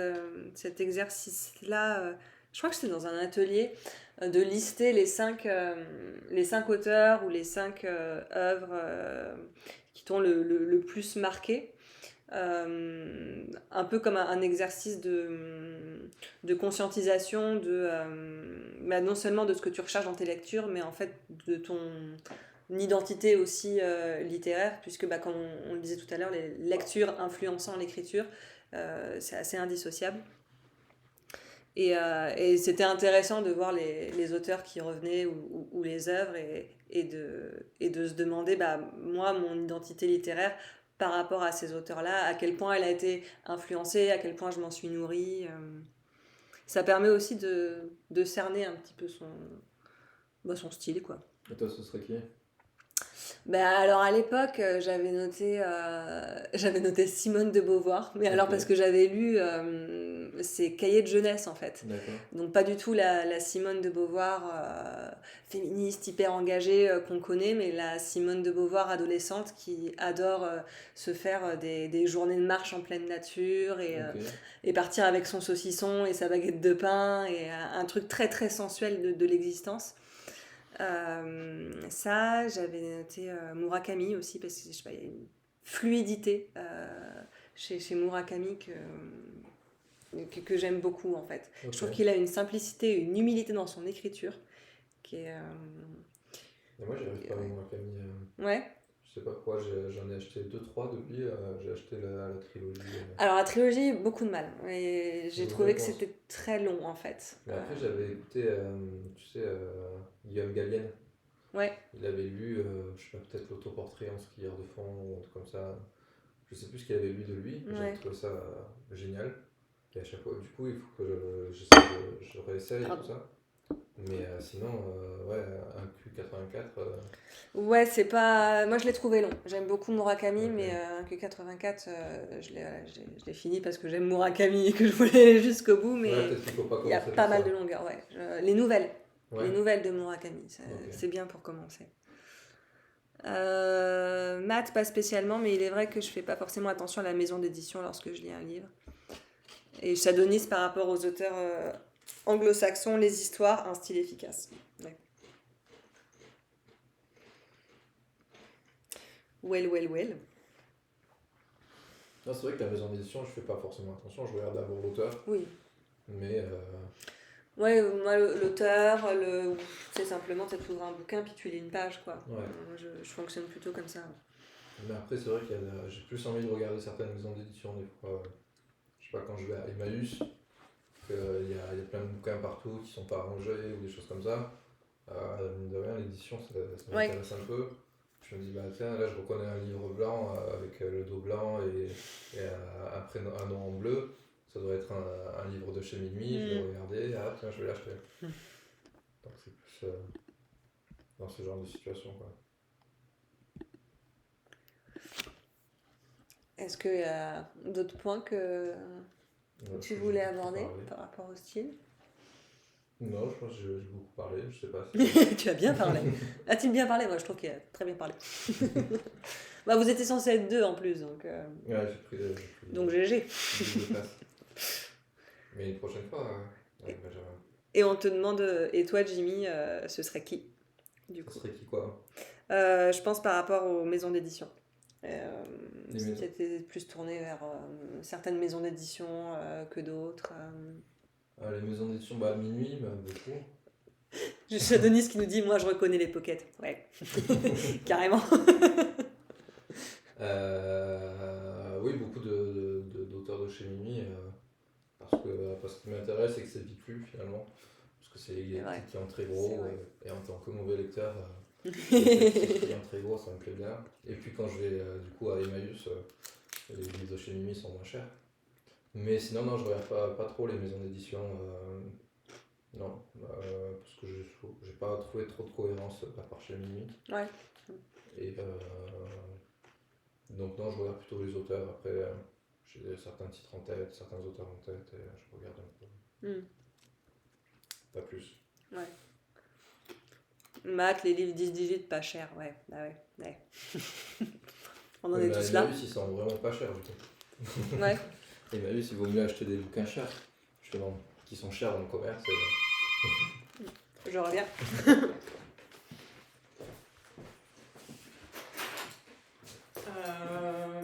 exercice-là, je crois que c'était dans un atelier, de lister les cinq auteurs ou les cinq œuvres qui t'ont le plus marqué. Un peu comme un exercice de conscientisation non seulement de ce que tu recherches dans tes lectures, mais en fait de ton identité aussi littéraire, puisque comme on le disait tout à l'heure, les lectures influençant l'écriture, c'est assez indissociable. Et c'était intéressant de voir les auteurs qui revenaient ou les œuvres et de se demander, moi, mon identité littéraire par rapport à ces auteurs-là, à quel point elle a été influencée, à quel point je m'en suis nourrie. Ça permet aussi de cerner un petit peu son style, quoi. Et toi, ce serait qui? Alors à l'époque, j'avais noté Simone de Beauvoir, mais alors parce que j'avais lu ses cahiers de jeunesse en fait. D'accord. Donc pas du tout la Simone de Beauvoir féministe, hyper engagée qu'on connaît, mais la Simone de Beauvoir adolescente qui adore se faire des journées de marche en pleine nature et partir avec son saucisson et sa baguette de pain et un truc très très sensuel de l'existence. Ça, j'avais noté Murakami aussi, parce que je sais pas, il y a une fluidité chez Murakami que j'aime beaucoup en fait. Je trouve qu'il a une simplicité, une humilité dans son écriture qui est. Et moi, j'y arrive pas à Murakami. Ouais. Je sais pas pourquoi, j'en ai acheté 2-3 depuis. J'ai acheté la trilogie. Alors la trilogie, beaucoup de mal. Et j'ai trouvé que c'était très long en fait. Mais après, j'avais écouté, tu sais, Guillaume Gallienne. Ouais. Il avait lu, je sais pas, peut-être l'autoportrait en skieur de fond ou un truc comme ça. Je sais plus ce qu'il avait lu de lui, mais j'avais trouvé ça génial. Et à chaque fois, du coup, il faut que je réessaye et tout ça. Mais sinon, ouais, un Q84. Ouais, c'est pas. Moi, je l'ai trouvé long. J'aime beaucoup Murakami, mais un Q84, je l'ai fini parce que j'aime Murakami et que je voulais aller jusqu'au bout. Mais il y a pas mal de longueur, ouais. Les nouvelles. Les nouvelles de Murakami, c'est bien pour commencer. Maths, pas spécialement, mais il est vrai que je fais pas forcément attention à la maison d'édition lorsque je lis un livre. Et Shadowlist par rapport aux auteurs anglo-saxons, les histoires, un style efficace. Ouais. Well. Non, c'est vrai que la maison d'édition, je fais pas forcément attention, je regarde d'abord l'auteur. Oui. Mais. Ouais, moi, l'auteur, c'est simplement, tu ouvres un bouquin puis tu lis une page, quoi. Ouais. Je fonctionne plutôt comme ça. Mais après, c'est vrai que j'ai plus envie de regarder certaines maisons d'édition des fois. Je sais pas, quand je vais à Emmaüs, il y a plein de bouquins partout qui sont pas rangés ou des choses comme ça. Mine de rien, l'édition, ça m'intéresse un peu. Je me dis, tiens, là je reconnais un livre blanc avec le dos blanc et un nom en bleu. Ça doit être un livre de chez Minuit, je vais regarder, tiens, je vais l'acheter. Donc c'est plus dans ce genre de situation, quoi. Est-ce qu'il y a d'autres points que tu voulais aborder par rapport au style? Non, je pense que j'ai beaucoup parlé, je sais pas. Tu as bien parlé. A-t-il bien parlé? Moi, je trouve qu'il a très bien parlé. Bah, vous étiez censé être 2 en plus, donc Ouais, donc GG. j'ai pris 2 places. Mais une prochaine fois, avec Benjamin. Et on te demande, et toi, Jimmy, ce serait qui, du Ça coup? serait qui, quoi? Je pense par rapport aux maisons d'édition. Les Si maisons. tu étais plus tourné vers certaines maisons d'édition que d'autres. Les maisons d'édition, bah, minuit, bah, beaucoup. Juste Adonis qui nous dit, moi je reconnais les pockets. Ouais, carrément. Oui, beaucoup d'auteurs de chez Minuit, parce que ce qui m'intéresse, c'est que ça ne vit plus finalement. Parce que c'est des vrai. clients très gros, et en tant que mauvais lecteur, les clients très gros, ça me plaît bien. Et puis quand je vais du coup à Emmaüs, les livres de chez Minuit sont moins chers. Mais sinon, non, je regarde pas trop les maisons d'édition. Non, parce que j'ai pas trouvé trop de cohérence à part chez Minuit. Ouais. Et donc non, je regarde plutôt les auteurs. Après, j'ai certains titres en tête, certains auteurs en tête, et je regarde un peu. Pas plus. Ouais. Mac, les livres 10-18, pas cher, ouais. Ah ouais. On en est tous là. Emmaüs, ils sont vraiment pas chers du coup. Ouais. Emmaüs, il vaut mieux acheter des bouquins chers, justement, qui sont chers dans le commerce. Je reviens.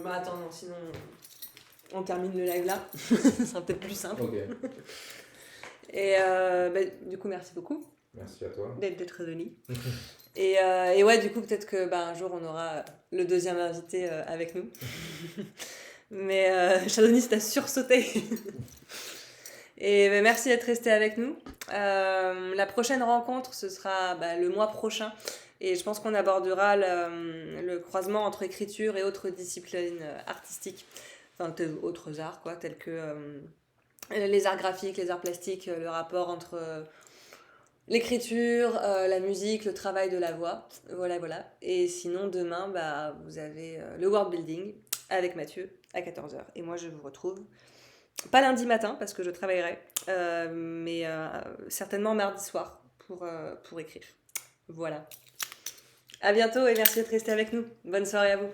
Bah attends, non, sinon on termine le live là. Ça sera peut-être plus simple. Ok, Et du coup, merci beaucoup merci à toi. d'être venu. Et ouais, du coup, peut-être que un jour on aura le deuxième invité avec nous. Mais Chadonis t'a sursauté. Et merci d'être resté avec nous. La prochaine rencontre, ce sera le mois prochain. Et je pense qu'on abordera le croisement entre écriture et autres disciplines artistiques. Enfin, autres arts, quoi, tels que les arts graphiques, les arts plastiques, le rapport entre l'écriture, la musique, le travail de la voix. Voilà. Et sinon, demain, vous avez le world building avec Mathieu à 14h. Et moi, je vous retrouve pas lundi matin parce que je travaillerai, mais certainement mardi soir pour écrire. Voilà. À bientôt et merci d'être resté avec nous. Bonne soirée à vous.